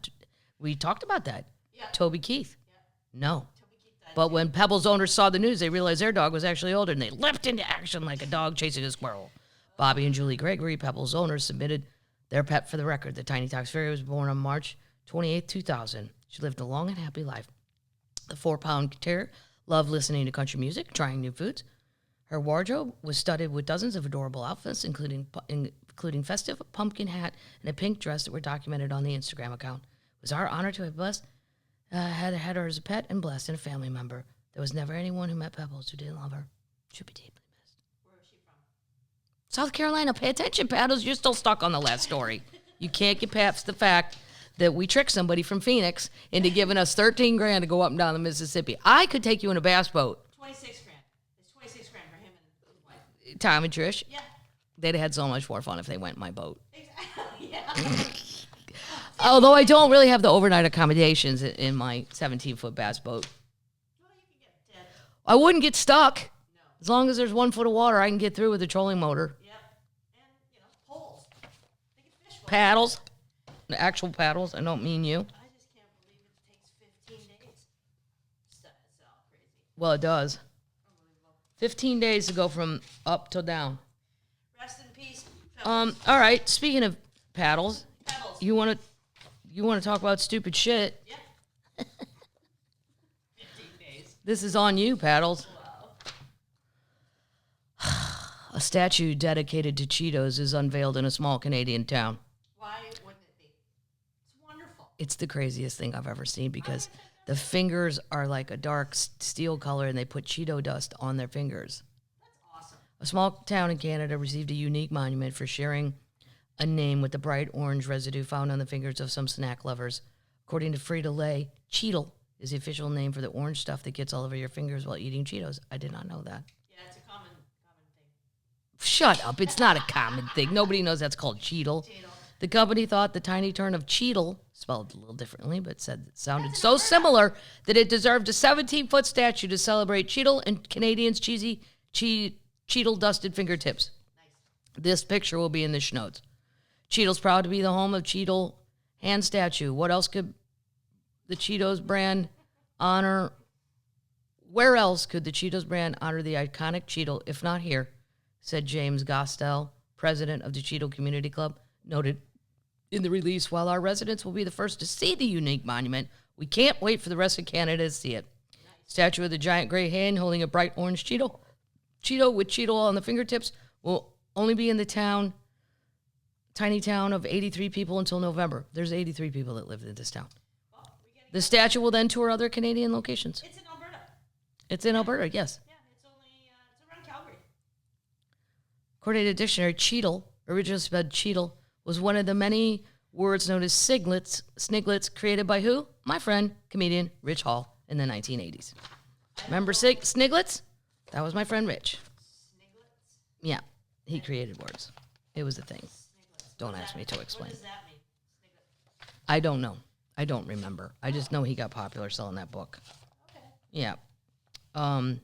We talked about that. Yeah. Toby Keith. Yeah. No. Toby Keith died. But when Pebbles owners saw the news, they realized their dog was actually older, and they leapt into action like a dog chasing a squirrel. Bobby and Julie Gregory, Pebbles owners, submitted their pet for the record. The tiny Tox Terrier was born on March 28, 2000. She lived a long and happy life. The 4-pound terrier loved listening to country music, trying new foods. Her wardrobe was studded with dozens of adorable outfits, including festive pumpkin hat and a pink dress that were documented on the Instagram account. It was our honor to have had her as a pet and blessed and a family member. There was never anyone who met Pebbles who didn't love her. She'll be deeply missed. Where is she from? South Carolina. Pay attention, Paddles. You're still stuck on the last story. You can't get past the fact that we tricked somebody from Phoenix into giving us $13,000 to go up and down the Mississippi. I could take you in a bass boat. 26 grand. It's 26 grand for him and his wife. Tom and Trish. Yeah. They'd have had so much more fun if they went in my boat. Exactly. Yeah. Although I don't really have the overnight accommodations in my 17-foot bass boat. Well, you can get dead. I wouldn't get stuck. No. As long as there's 1 foot of water, I can get through with a trolling motor. Yep. And, poles. They can fish well. Paddles. The actual paddles. I don't mean you. I just can't believe it takes 15 days. It's all crazy. Well, it does. Unbelievable. 15 days to go from up to down. Rest in peace. Pebbles. All right. Speaking of paddles, Pebbles. you want to talk about stupid shit? Yeah. 15 days. This is on you, paddles. Wow. A statue dedicated to Cheetos is unveiled in a small Canadian town. Why wouldn't it be? It's wonderful. It's the craziest thing I've ever seen because the fingers are like a dark steel color and they put Cheeto dust on their fingers. That's awesome. A small town in Canada received a unique monument for sharing a name with the bright orange residue found on the fingers of some snack lovers. According to Frito-Lay, Cheetle is the official name for the orange stuff that gets all over your fingers while eating Cheetos. I did not know that. Yeah, it's a common thing. Shut up. It's not a common thing. Nobody knows that's called Cheetle. Cheeto. The company thought the tiny turn of Cheetle, spelled a little differently, but said it sounded so similar that it deserved a 17-foot statue to celebrate Cheetle and Canadians' cheesy Cheetle-dusted fingertips. Nice. This picture will be in the notes. Cheetle's proud to be the home of Cheetle hand statue. What else could the Cheetos brand honor? Where else could the Cheetos brand honor the iconic Cheetle, if not here? said James Gostel, president of the Cheeto Community Club, noted in the release, while our residents will be the first to see the unique monument, we can't wait for the rest of Canada to see it. Statue of the giant gray hen holding a bright orange Cheeto with Cheeto on the fingertips will only be in the tiny town of 83 people until November. There's 83 people that live in this town. The statue will then tour other Canadian locations. It's in Alberta. It's in Alberta, yes. Yeah, it's around Calgary. According to the dictionary, Cheetle, originally spelled Cheetle, was one of the many words known as sniglets, created by who? My friend, comedian Rich Hall in the 1980s. Remember sniglets? That was my friend Rich. Sniglets? Yeah, he created words. It was a thing. Sniglets. Don't ask me to explain. What does that mean? Sniglet. I don't know. I don't remember. I just know he got popular selling that book. Okay. Yeah. Sniglets.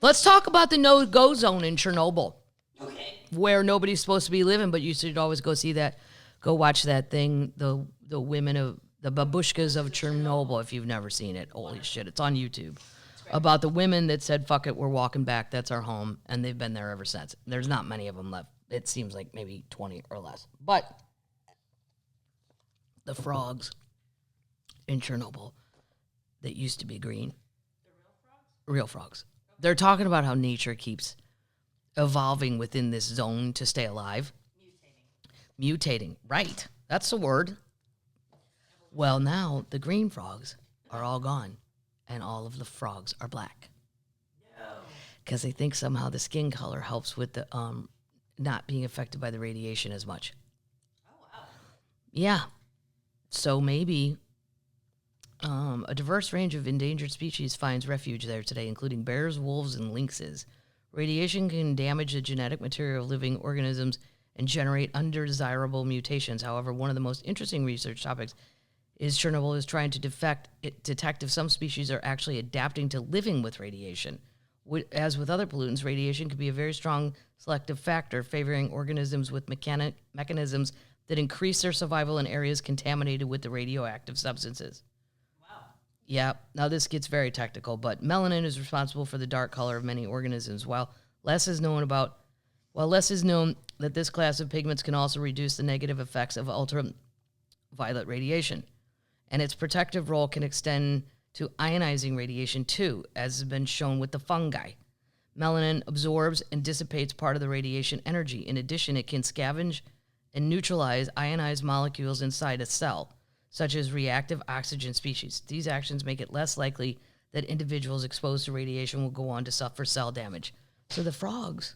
Let's talk about the no-go zone in Chernobyl, Okay. where nobody's supposed to be living, but you should always go see that. Go watch that thing, the women of the babushkas of Chernobyl, if you've never seen it. Holy shit, it's on YouTube. About the women that said, fuck it, we're walking back, that's our home, and they've been there ever since. There's not many of them left. It seems like maybe 20 or less. But the frogs in Chernobyl that used to be green. The real frogs? Real frogs. They're talking about how nature keeps evolving within this zone to stay alive. Mutating, right. That's the word. Well, now the green frogs are all gone, and all of the frogs are black. No. Because they think somehow the skin color helps with the not being affected by the radiation as much. Oh, wow. Yeah. So maybe a diverse range of endangered species finds refuge there today, including bears, wolves, and lynxes. Radiation can damage the genetic material of living organisms and generate undesirable mutations. However, one of the most interesting research topics is Chernobyl is trying to detect if some species are actually adapting to living with radiation. As with other pollutants, radiation can be a very strong selective factor, favoring organisms with mechanisms that increase their survival in areas contaminated with the radioactive substances. Wow. Yeah, now this gets very technical, but melanin is responsible for the dark color of many organisms. While less is known that this class of pigments can also reduce the negative effects of ultraviolet radiation. And its protective role can extend to ionizing radiation too, as has been shown with the fungi. Melanin absorbs and dissipates part of the radiation energy. In addition, it can scavenge and neutralize ionized molecules inside a cell, such as reactive oxygen species. These actions make it less likely that individuals exposed to radiation will go on to suffer cell damage. So the frogs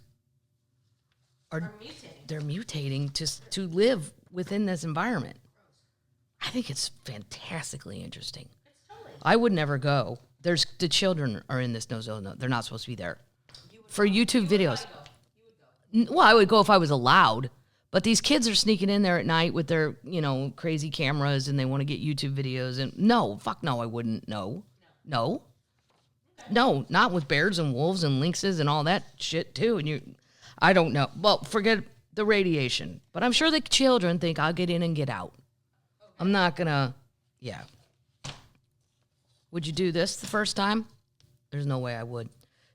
are mutating. They're mutating to live within this environment. I think it's fantastically interesting. It's totally. I would never go. The children are in this no zone. They're not supposed to be there. For YouTube videos. Well, I would go if I was allowed. But these kids are sneaking in there at night with their, crazy cameras, and they want to get YouTube videos. And no, fuck no, I wouldn't. No, not with bears and wolves and lynxes and all that shit too. And I don't know. Well, forget the radiation. But I'm sure the children think I'll get in and get out. Okay. I'm not gonna. Yeah. Would you do this the first time? There's no way I would.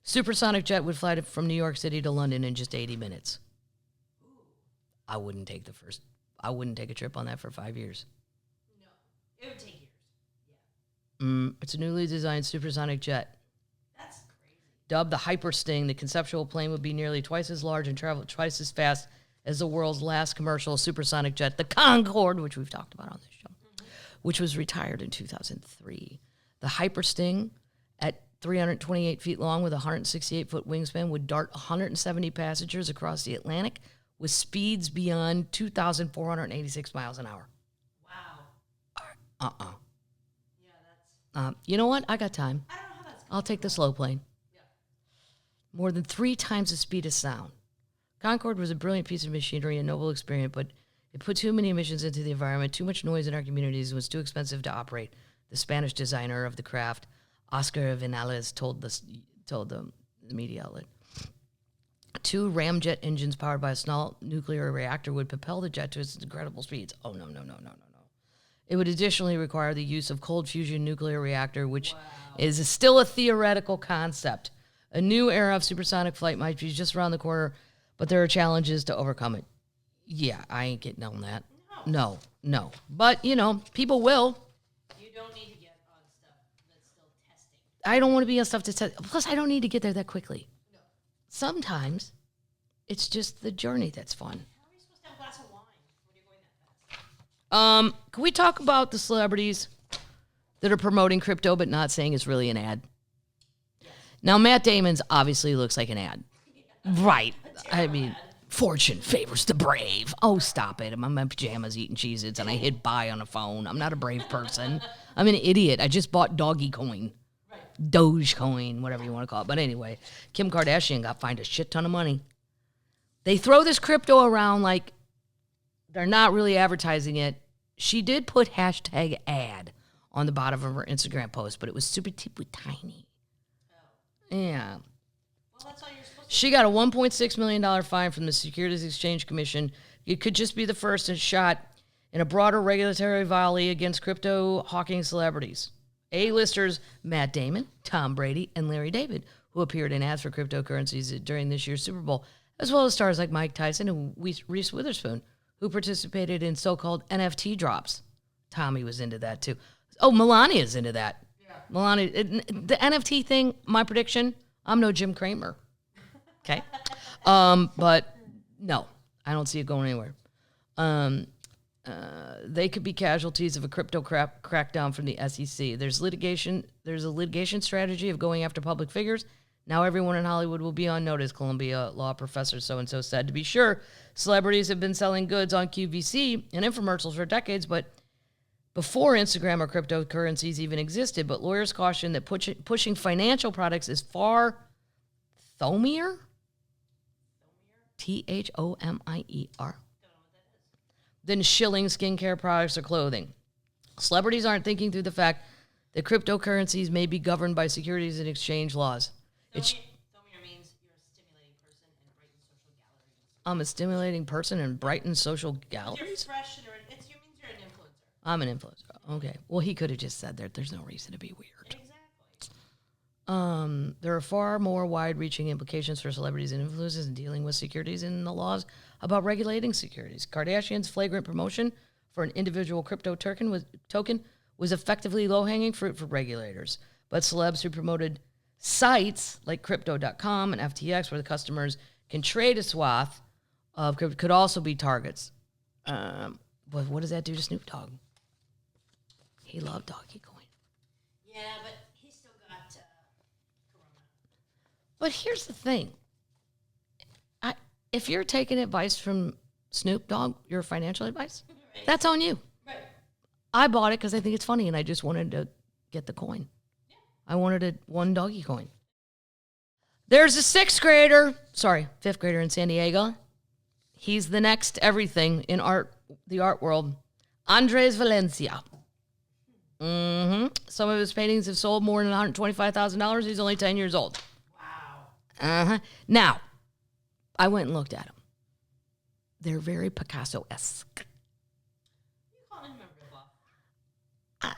Supersonic jet would fly from New York City to London in just 80 minutes. I wouldn't take a trip on that for 5 years. No. It would take years. Yeah. It's a newly designed supersonic jet. That's crazy. Dubbed the Hyper Sting, the conceptual plane would be nearly twice as large and travel twice as fast as the world's last commercial supersonic jet, the Concorde, which we've talked about on this show, which was retired in 2003. The Hyper Sting, at 328 feet long with a 168-foot wingspan, would dart 170 passengers across the Atlantic with speeds beyond 2,486 miles an hour. Wow. Yeah, that's... You know what? I got time. I don't know how that's... I'll take the slow plane. Yeah. More than 3 times the speed of sound. Concorde was a brilliant piece of machinery and noble experiment, but it put too many emissions into the environment, too much noise in our communities, and was too expensive to operate. The Spanish designer of the craft, Oscar Vinales, told the media outlet. 2 ramjet engines powered by a small nuclear reactor would propel the jet to its incredible speeds. Oh, no. It would additionally require the use of cold fusion nuclear reactor, which is still a theoretical concept. A new era of supersonic flight might be just around the corner, but there are challenges to overcome it. Yeah, I ain't getting on that. No. But, people will. You don't need to get on stuff that's still testing. I don't want to be on stuff to test. Plus, I don't need to get there that quickly. No. Sometimes it's just the journey that's fun. How are you supposed to have a glass of wine when you're going that fast? Can we talk about the celebrities that are promoting crypto but not saying it's really an ad? Yes. Now, Matt Damon's obviously looks like an ad. Yeah. Right. I terrible mean, ad. fortune favors the brave. Oh, stop it. I'm in my pajamas eating Cheez-Its and I hit buy on a phone. I'm not a brave person. I'm an idiot. I just bought Doggy Coin. Right. Dogecoin, whatever you want to call it. But anyway, Kim Kardashian got fined a shit ton of money. They throw this crypto around like they're not really advertising it. She did put hashtag ad on the bottom of her Instagram post, but it was super tiny. Oh. Yeah. Well, that's all you're supposed to She got a $1.6 million fine from the Securities Exchange Commission. It could just be the first shot in a broader regulatory volley against crypto hawking celebrities. A-listers Matt Damon, Tom Brady, and Larry David, who appeared in ads for cryptocurrencies during this year's Super Bowl, as well as stars like Mike Tyson and Reese Witherspoon, who participated in so-called NFT drops. Tommy was into that, too. Oh, Melania's into that. Yeah. Melania, the NFT thing, my prediction, I'm no Jim Cramer. Okay? But no, I don't see it going anywhere. They could be casualties of a crypto crackdown from the SEC. There's a litigation strategy of going after public figures. Now everyone in Hollywood will be on notice, Columbia law professor so-and-so said. To be sure, celebrities have been selling goods on QVC and infomercials for decades, but before Instagram or cryptocurrencies even existed. But lawyers caution that pushing financial products is far thomier, Thomier, than shilling skincare products or clothing. Celebrities aren't thinking through the fact that cryptocurrencies may be governed by securities and exchange laws. Thomier means you're a stimulating person and brighten social galleries. I'm a stimulating person and brighten social You're galleries? fresh and it means you're an influencer. I'm an influencer. Okay. Well, he could have just said that. There's no reason to be weird. Exactly. There are far more wide-reaching implications for celebrities and influencers in dealing with securities and the laws about regulating securities. Kardashian's flagrant promotion for an individual crypto token was effectively low-hanging fruit for regulators. But celebs who promoted sites like Crypto.com and FTX, where the customers can trade a swath of crypto, could also be targets. But what does that do to Snoop Dogg? He loved Doggy Coin. Yeah, but he still got corona. But here's the thing. If you're taking advice from Snoop Dogg, your financial advice, Right. that's on you. Right. I bought it because I think it's funny and I just wanted to get the coin. Yeah. I wanted one Doggy Coin. There's a fifth grader in San Diego. He's the next everything in the art world. Andres Valencia. Some of his paintings have sold more than $125,000. He's only 10 years old. Wow. Now, I went and looked at them. They're very Picasso-esque. You call him a ripoff.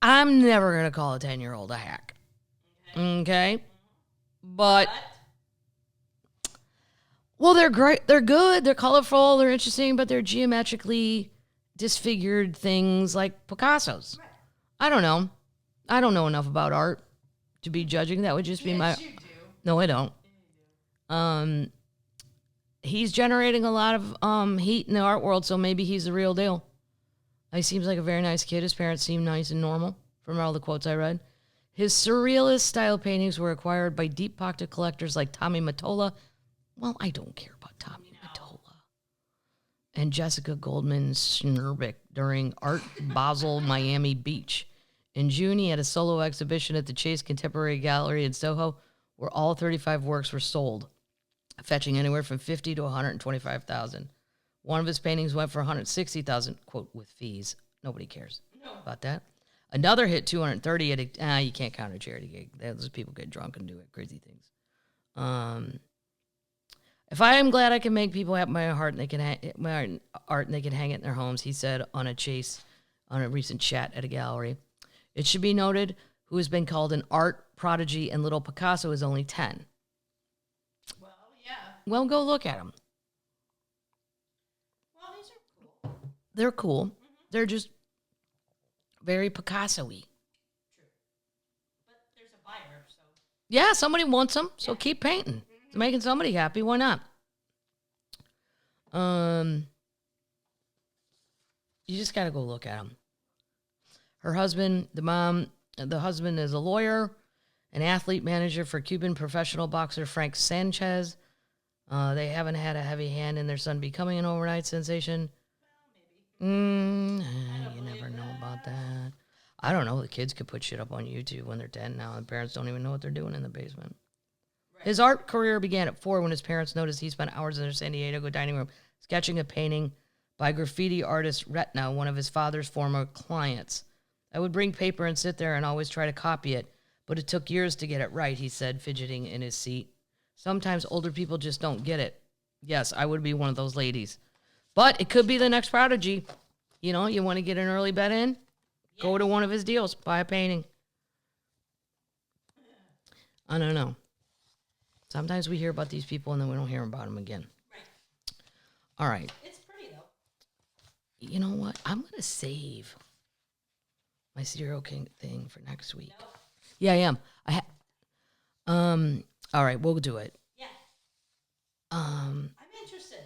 I'm never going to call a 10-year-old a hack. Okay? But, well, they're great. They're good. They're colorful. They're interesting, but they're geometrically disfigured things like Picasso's. Right. I don't know. I don't know enough about art to be judging. That would just be my... Yes, you do. No, I don't. Yeah, you do. He's generating a lot of heat in the art world, so maybe he's the real deal. He seems like a very nice kid. His parents seem nice and normal from all the quotes I read. His surrealist style paintings were acquired by deep-pocketed collectors like Tommy Mottola. Well, I don't care about Tommy Mottola. And Jessica Goldman Schnurbeck during Art Basel Miami Beach. In June, he had a solo exhibition at the Chase Contemporary Gallery in Soho, where all 35 works were sold, fetching anywhere from $50,000 to $125,000. One of his paintings went for $160,000, quote, with fees. Nobody cares about that. Another hit $230,000 at you can't count a charity gig. Those people get drunk and do crazy things. If I am glad I can make people have my art and they can my art and they can hang it in their homes, he said on a recent chat at a gallery. It should be noted who has been called an art prodigy, and little Picasso is only 10. Well, yeah. Well, go look at them. Well, these are cool. They're cool. They're just very Picasso-y. True. But there's a buyer, so. Yeah, somebody wants them, so keep painting. It's making somebody happy. Why not? You just got to go look at them. Her husband, the husband is a lawyer, an athlete manager for Cuban professional boxer Frank Sanchez. They haven't had a heavy hand in their son becoming an overnight sensation. Well, maybe. You never know about that. I don't know. The kids could put shit up on YouTube when they're 10 now, and parents don't even know what they're doing in the basement. Right. His art career began at 4 when his parents noticed he spent hours in their San Diego dining room sketching a painting by graffiti artist Retna, one of his father's former clients. I would bring paper and sit there and always try to copy it, but it took years to get it right, he said, fidgeting in his seat. Sometimes older people just don't get it. Yes, I would be one of those ladies. But it could be the next prodigy. You know, you want to get an early bet in? Go to one of his deals. Buy a painting. I don't know. Sometimes we hear about these people and then we don't hear about them again. Right. All right. It's pretty, though. You know what? I'm going to save my serial king thing for next week. No. Yeah, I am. All right, we'll do it. Yeah. I'm interested.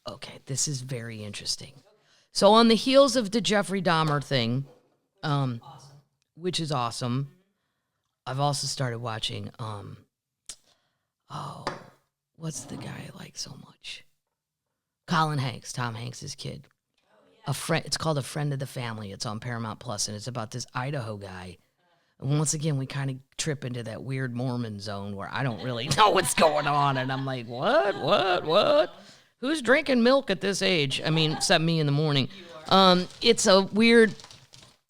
Okay, this is very interesting. Okay. So on the heels of the Jeffrey Dahmer thing, Awesome. which is awesome, I've also started watching, what's the guy I like so much? Colin Hanks, Tom Hanks' kid. A friend. It's called A Friend of the Family. It's on Paramount Plus, and it's about this Idaho guy. And once again, we kind of trip into that weird Mormon zone where I don't really know what's going on, and I'm like, what? Who's drinking milk at this age? I mean, except me in the morning. It's a weird.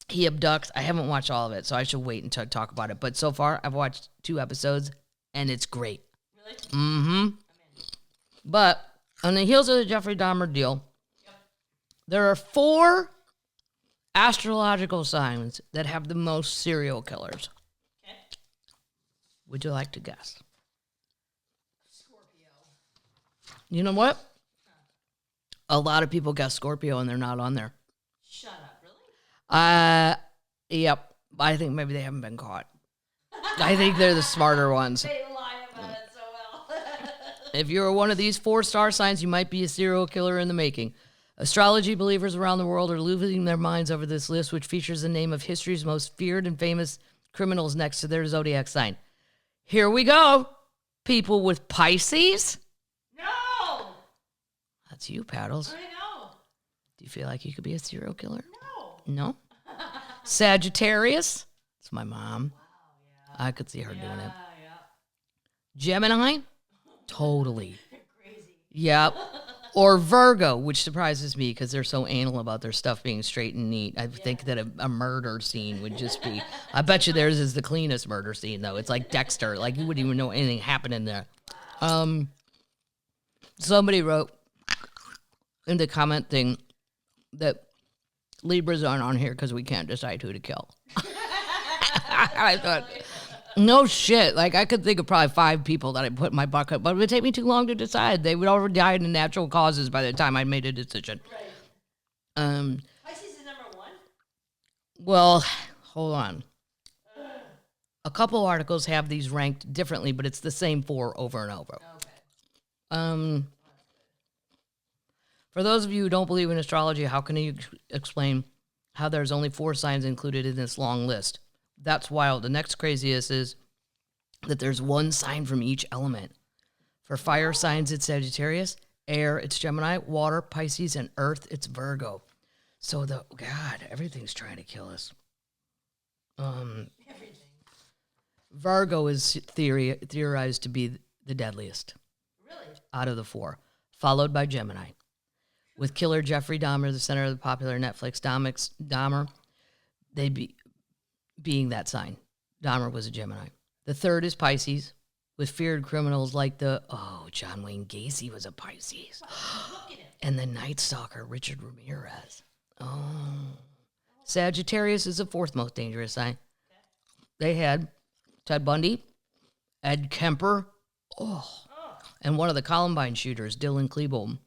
He abducts. I haven't watched all of it, so I should wait until I talk about it. But so far, I've watched 2 episodes, and it's great. Really? Mm-hmm. But on the heels of the Jeffrey Dahmer deal, there are 4 astrological signs that have the most serial killers. Okay. Would you like to guess? Scorpio. You know what? A lot of people guess Scorpio and they're not on there. Shut up, really? Yep. I think maybe they haven't been caught. I think they're the smarter ones. They lie about it so well. If you're one of these 4 star signs, you might be a serial killer in the making. Astrology believers around the world are losing their minds over this list, which features the name of history's most feared and famous criminals next to their zodiac sign. Here we go. People with Pisces. No! That's you, Paddles. I know. Do you feel like you could be a serial killer? No. No? Sagittarius. It's my mom. Wow, yeah. I could see her doing it. Yeah. Gemini. Totally. Crazy. Yep. Or Virgo, which surprises me because they're so anal about their stuff being straight and neat. I think that a murder scene would just be... I bet you theirs is the cleanest murder scene, though. It's like Dexter. Like, you wouldn't even know anything happened in there. Somebody wrote in the comment thing that Libras aren't on here because we can't decide who to kill. I thought... No shit. Like, I could think of probably 5 people that I put in my bucket, but it would take me too long to decide. They would already die in natural causes by the time I made a decision. Right. Pisces is number 1? Well, hold on. A couple articles have these ranked differently, but it's the same 4 over and over. Okay. For those of you who don't believe in astrology, how can you explain how there's only 4 signs included in this long list? That's wild. The next craziest is that there's 1 sign from each element. For fire signs, it's Sagittarius. Air, it's Gemini. Water, Pisces. And Earth, it's Virgo. So, everything's trying to kill us. Everything. Virgo is theorized to be the deadliest. Really? Out of the 4. Followed by Gemini. With killer Jeffrey Dahmer, the center of the popular Netflix Dahmer, being that sign. Dahmer was a Gemini. The 3rd is Pisces, with feared criminals like John Wayne Gacy was a Pisces. Look at him. And the Night Stalker, Richard Ramirez. Sagittarius is the 4th most dangerous sign. They had Ted Bundy, Ed Kemper, and one of the Columbine shooters, Dylan Klebold.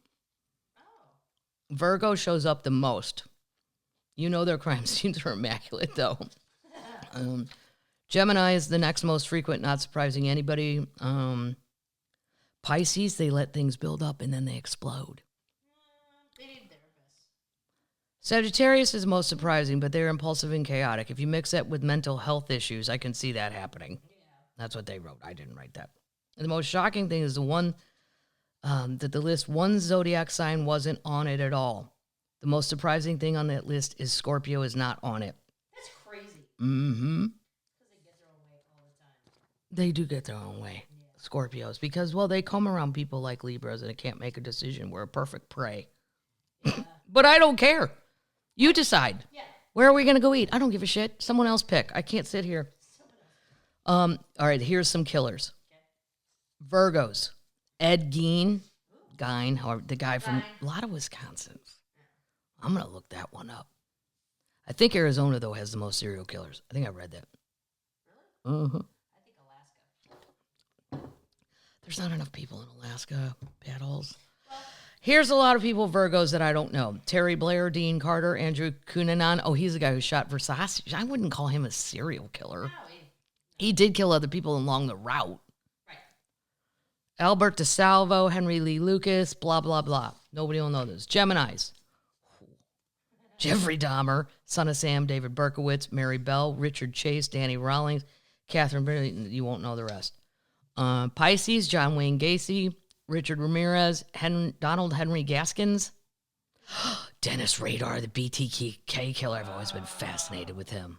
Virgo shows up the most. You know their crime scenes are immaculate, though. Gemini is the next most frequent, not surprising anybody. Pisces, they let things build up and then they explode. They need therapists. Sagittarius is most surprising, but they're impulsive and chaotic. If you mix that with mental health issues, I can see that happening. Yeah. That's what they wrote. I didn't write that. And the most shocking thing is the one that the list, one zodiac sign wasn't on it at all. The most surprising thing on that list is Scorpio is not on it. That's crazy. Mm-hmm. Because they get their own way all the time. They do get their own way, Scorpios, because, well, they come around people like Libras and it can't make a decision. We're a perfect prey. But I don't care. You decide. Yeah. Where are we going to go eat? I don't give a shit. Someone else pick. I can't sit here. All right, here's some killers. Okay. Virgos. Ed Gein, or the guy from a lot of Wisconsin. I'm going to look that one up. I think Arizona, though, has the most serial killers. I think I read that. Really? Mm-hmm. I think Alaska. There's not enough people in Alaska. Bad holes. Here's a lot of people, Virgos, that I don't know. Terry Blair, Dean Carter, Andrew Cunanan. Oh, he's the guy who shot Versace. I wouldn't call him a serial killer. No, He did kill other people along the route. right. Albert DeSalvo, Henry Lee Lucas, blah, blah, blah. Nobody will know this. Geminis. Jeffrey Dahmer, Son of Sam, David Berkowitz, Mary Bell, Richard Chase, Danny Rawlings, Catherine Brennan. You won't know the rest. Pisces, John Wayne Gacy, Richard Ramirez, Donald Henry Gaskins, Dennis Radar, the BTK killer. I've always been fascinated with him.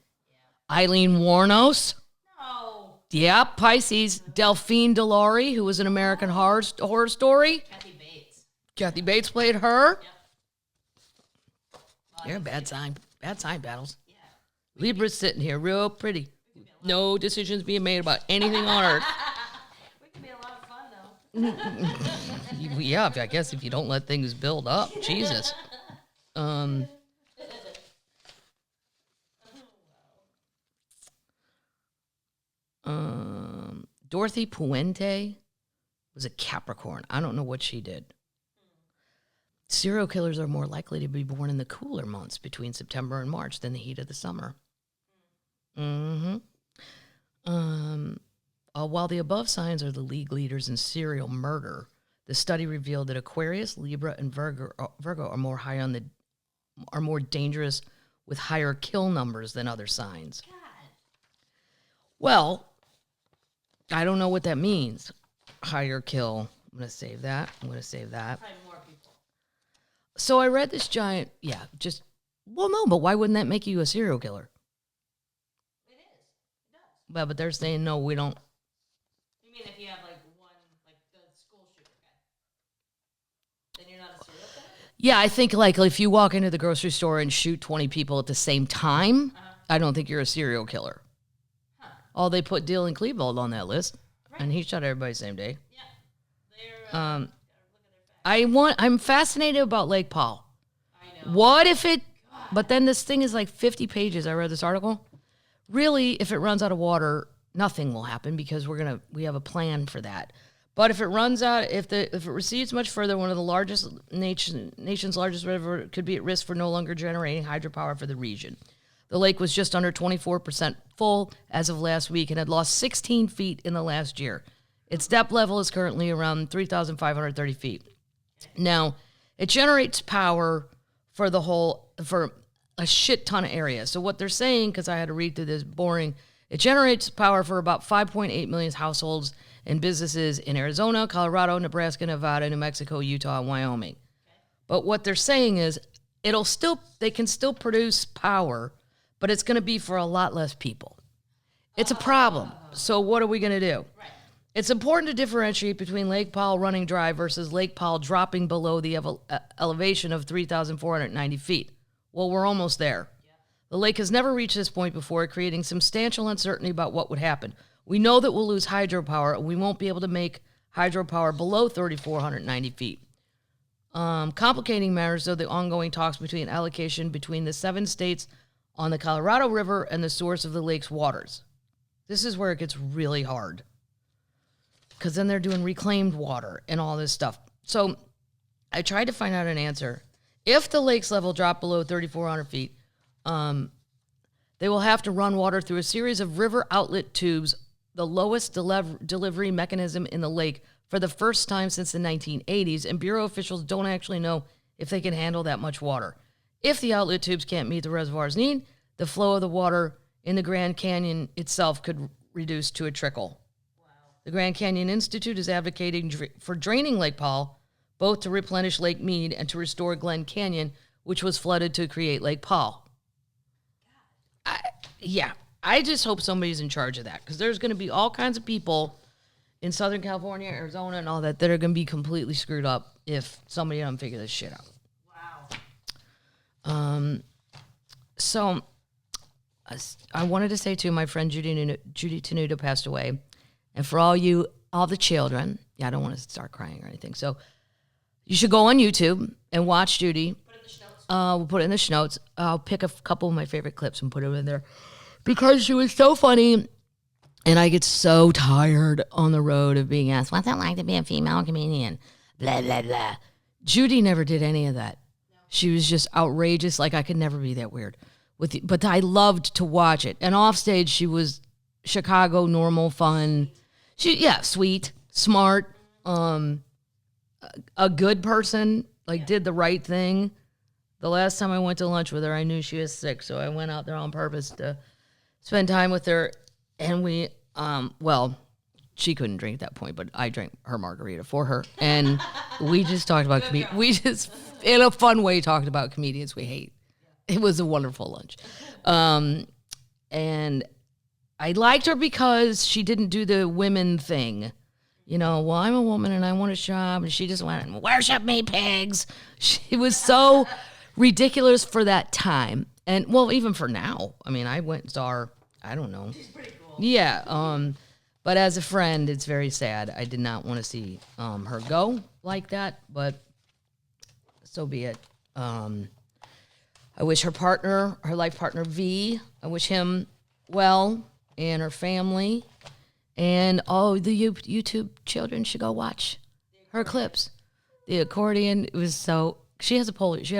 Eileen Warnos. No. Yeah, Pisces. Delphine Delaury, who was an American Horror Story. Kathy Bates. Kathy Bates played her. Yep. Yeah, bad sign. Bad sign battles. Yeah. Libra's sitting here real pretty. No decisions being made about anything on Earth. We could be a lot of fun, though. Yeah, I guess if you don't let things build up. Jesus. Dorothy Puente was a Capricorn. I don't know what she did. Serial killers are more likely to be born in the cooler months between September and March than the heat of the summer. Mm-hmm. While the above signs are the league leaders in serial murder, the study revealed that Aquarius, Libra, and Virgo are more dangerous with higher kill numbers than other signs. God. Well, I don't know what that means. Higher kill. I'm going to save that. Probably more people. So I read this giant, no, but why wouldn't that make you a serial killer? It is. It does. Well, but they're saying, no, we don't. You mean if you have, like, one, like, the school shooter guy? Then you're not a serial killer? Yeah, I think, like, if you walk into the grocery store and shoot 20 people at the same time, I don't think you're a serial killer. Huh. Oh, they put Dylan Klebold on that list, and he shot everybody the same day. Yeah. They're, gotta look at their facts. I'm fascinated about Lake Powell. I know. What if it, but then this thing is like 50 pages. I read this article. Really, if it runs out of water, nothing will happen because we have a plan for that. But if it runs out, if it recedes much further, one of the nation's largest river could be at risk for no longer generating hydropower for the region. The lake was just under 24% full as of last week and had lost 16 feet in the last year. Its depth level is currently around 3,530 feet. Now, it generates power for a shit ton of area. So what they're saying, because I had to read through this boring, it generates power for about 5.8 million households and businesses in Arizona, Colorado, Nebraska, Nevada, New Mexico, Utah, and Wyoming. But what they're saying is they can still produce power, but it's going to be for a lot less people. It's a problem. So what are we going to do? Right. It's important to differentiate between Lake Powell running dry versus Lake Powell dropping below the elevation of 3,490 feet. Well, we're almost there. The lake has never reached this point before, creating substantial uncertainty about what would happen. We know that we'll lose hydropower, and we won't be able to make hydropower below 3,490 feet. Complicating matters, though, the ongoing talks between allocation between the 7 states on the Colorado River and the source of the lake's waters. This is where it gets really hard. Because then they're doing reclaimed water and all this stuff. So I tried to find out an answer. If the lake's level dropped below 3,400 feet, they will have to run water through a series of river outlet tubes, the lowest delivery mechanism in the lake, for the first time since the 1980s, and Bureau officials don't actually know if they can handle that much water. If the outlet tubes can't meet the reservoir's need, the flow of the water in the Grand Canyon itself could reduce to a trickle. Wow. The Grand Canyon Institute is advocating for draining Lake Powell, both to replenish Lake Mead and to restore Glen Canyon, which was flooded to create Lake Powell. I just hope somebody's in charge of that, because there's going to be all kinds of people in Southern California, Arizona, and all that are going to be completely screwed up if somebody doesn't figure this shit out. Wow. So I wanted to say, too, my friend Judy Tenuta passed away. And for all the children, I don't want to start crying or anything. So you should go on YouTube and watch Judy. Put it in the show notes. We'll put it in the show notes. I'll pick a couple of my favorite clips and put them in there, because she was so funny. And I get so tired on the road of being asked, what's it like to be a female comedian? Blah, blah, blah. Judy never did any of that. No. She was just outrageous. Like, I could never be that weird. But I loved to watch it. And off stage, she was Chicago, normal, fun. Sweet, smart, a good person, did the right thing. The last time I went to lunch with her, I knew she was sick, so I went out there on purpose to spend time with her. And we, she couldn't drink at that point, but I drank her margarita for her. And we just talked about, we just, in a fun way, talked about comedians we hate. It was a wonderful lunch. And I liked her because she didn't do the women thing. I'm a woman and I want a job. And she just went, worship me, pigs. She was so ridiculous for that time. And, even for now. I mean, I went and saw her, I don't know. She's pretty cool. Yeah. But as a friend, it's very sad. I did not want to see her go like that, but so be it. I wish her life partner, V, I wish him well, and her family. And all the YouTube children should go watch her clips. The accordion, she had a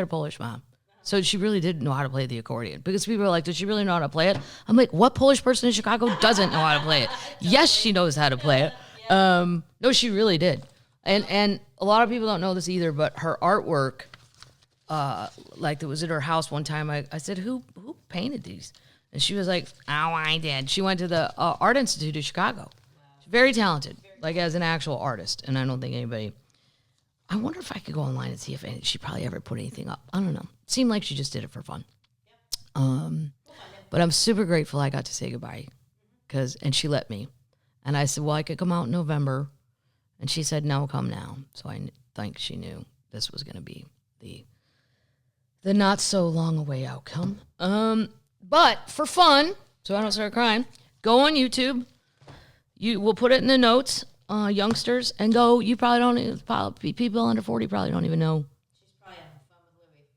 Polish mom. So she really did know how to play the accordion, because people are like, does she really know how to play it? I'm like, what Polish person in Chicago doesn't know how to play it? Yes, she knows how to play it. No, she really did. And a lot of people don't know this either, but her artwork, that was at her house one time, I said, who painted these? And she was like, oh, I did. She went to the Art Institute of Chicago. Wow. She's very talented, as an actual artist. And I don't think anybody... I wonder if I could go online and see if she probably ever put anything up. I don't know. Seemed like she just did it for fun. But I'm super grateful I got to say goodbye, and she let me. And I said, well, I could come out in November. And she said, no, come now. So I think she knew this was going to be the not so long away outcome. But for fun, so I don't start crying, go on YouTube. We'll put it in the notes. Youngsters, and go. You probably people under 40 probably don't even know. She's probably having fun with Louis.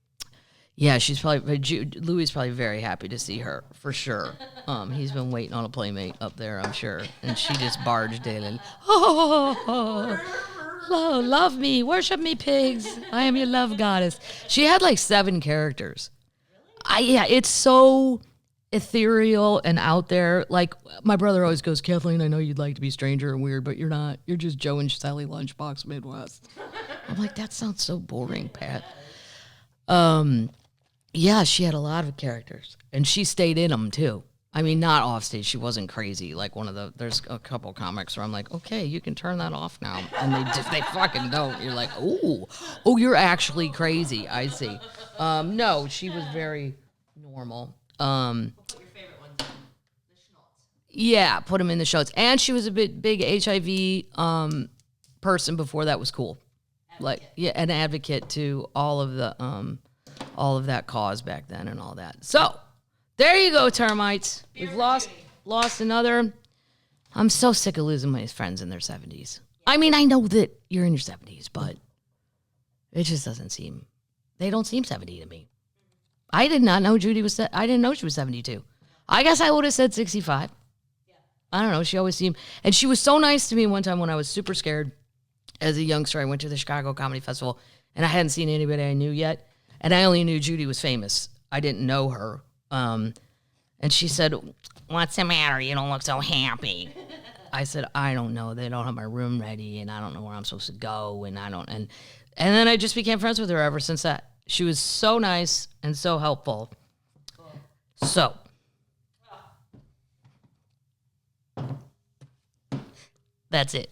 Yeah, she's probably, Louis is probably very happy to see her, for sure. He's been waiting on a playmate up there, I'm sure. And she just barged in and, love me, worship me, pigs. I am your love goddess. She had 7 characters. Really? It's so ethereal and out there. My brother always goes, Kathleen, I know you'd like to be stranger and weird, but you're not. You're just Joe and Sally Lunchbox Midwest. I'm like, that sounds so boring, Pat. She had a lot of characters, and she stayed in them too. I mean, not off stage. She wasn't crazy. There's a couple comics where I'm like, okay, you can turn that off now, and they fucking don't. You're like, oh, you're actually crazy. I see. No, she was very normal. We'll put your favorite ones in the schnoz. Yeah, put them in the shows. And she was a big HIV person before that was cool. Advocate. An advocate to all of that cause back then and all that. So there you go, termites. We've lost another. I'm so sick of losing my friends in their 70s. I mean, I know that you're in your 70s, but it just doesn't seem. They don't seem 70 to me. I did not know Judy was. I didn't know she was 72. I guess I would have said 65. I don't know. She always seemed, and she was so nice to me one time when I was super scared as a youngster. I went to the Chicago Comedy Festival and I hadn't seen anybody I knew yet. And I only knew Judy was famous. I didn't know her. And she said, "What's the matter? You don't look so happy." I said, "I don't know. They don't have my room ready and I don't know where I'm supposed to go. And I don't, and then I just became friends with her ever since that. She was so nice and so helpful. So. That's it.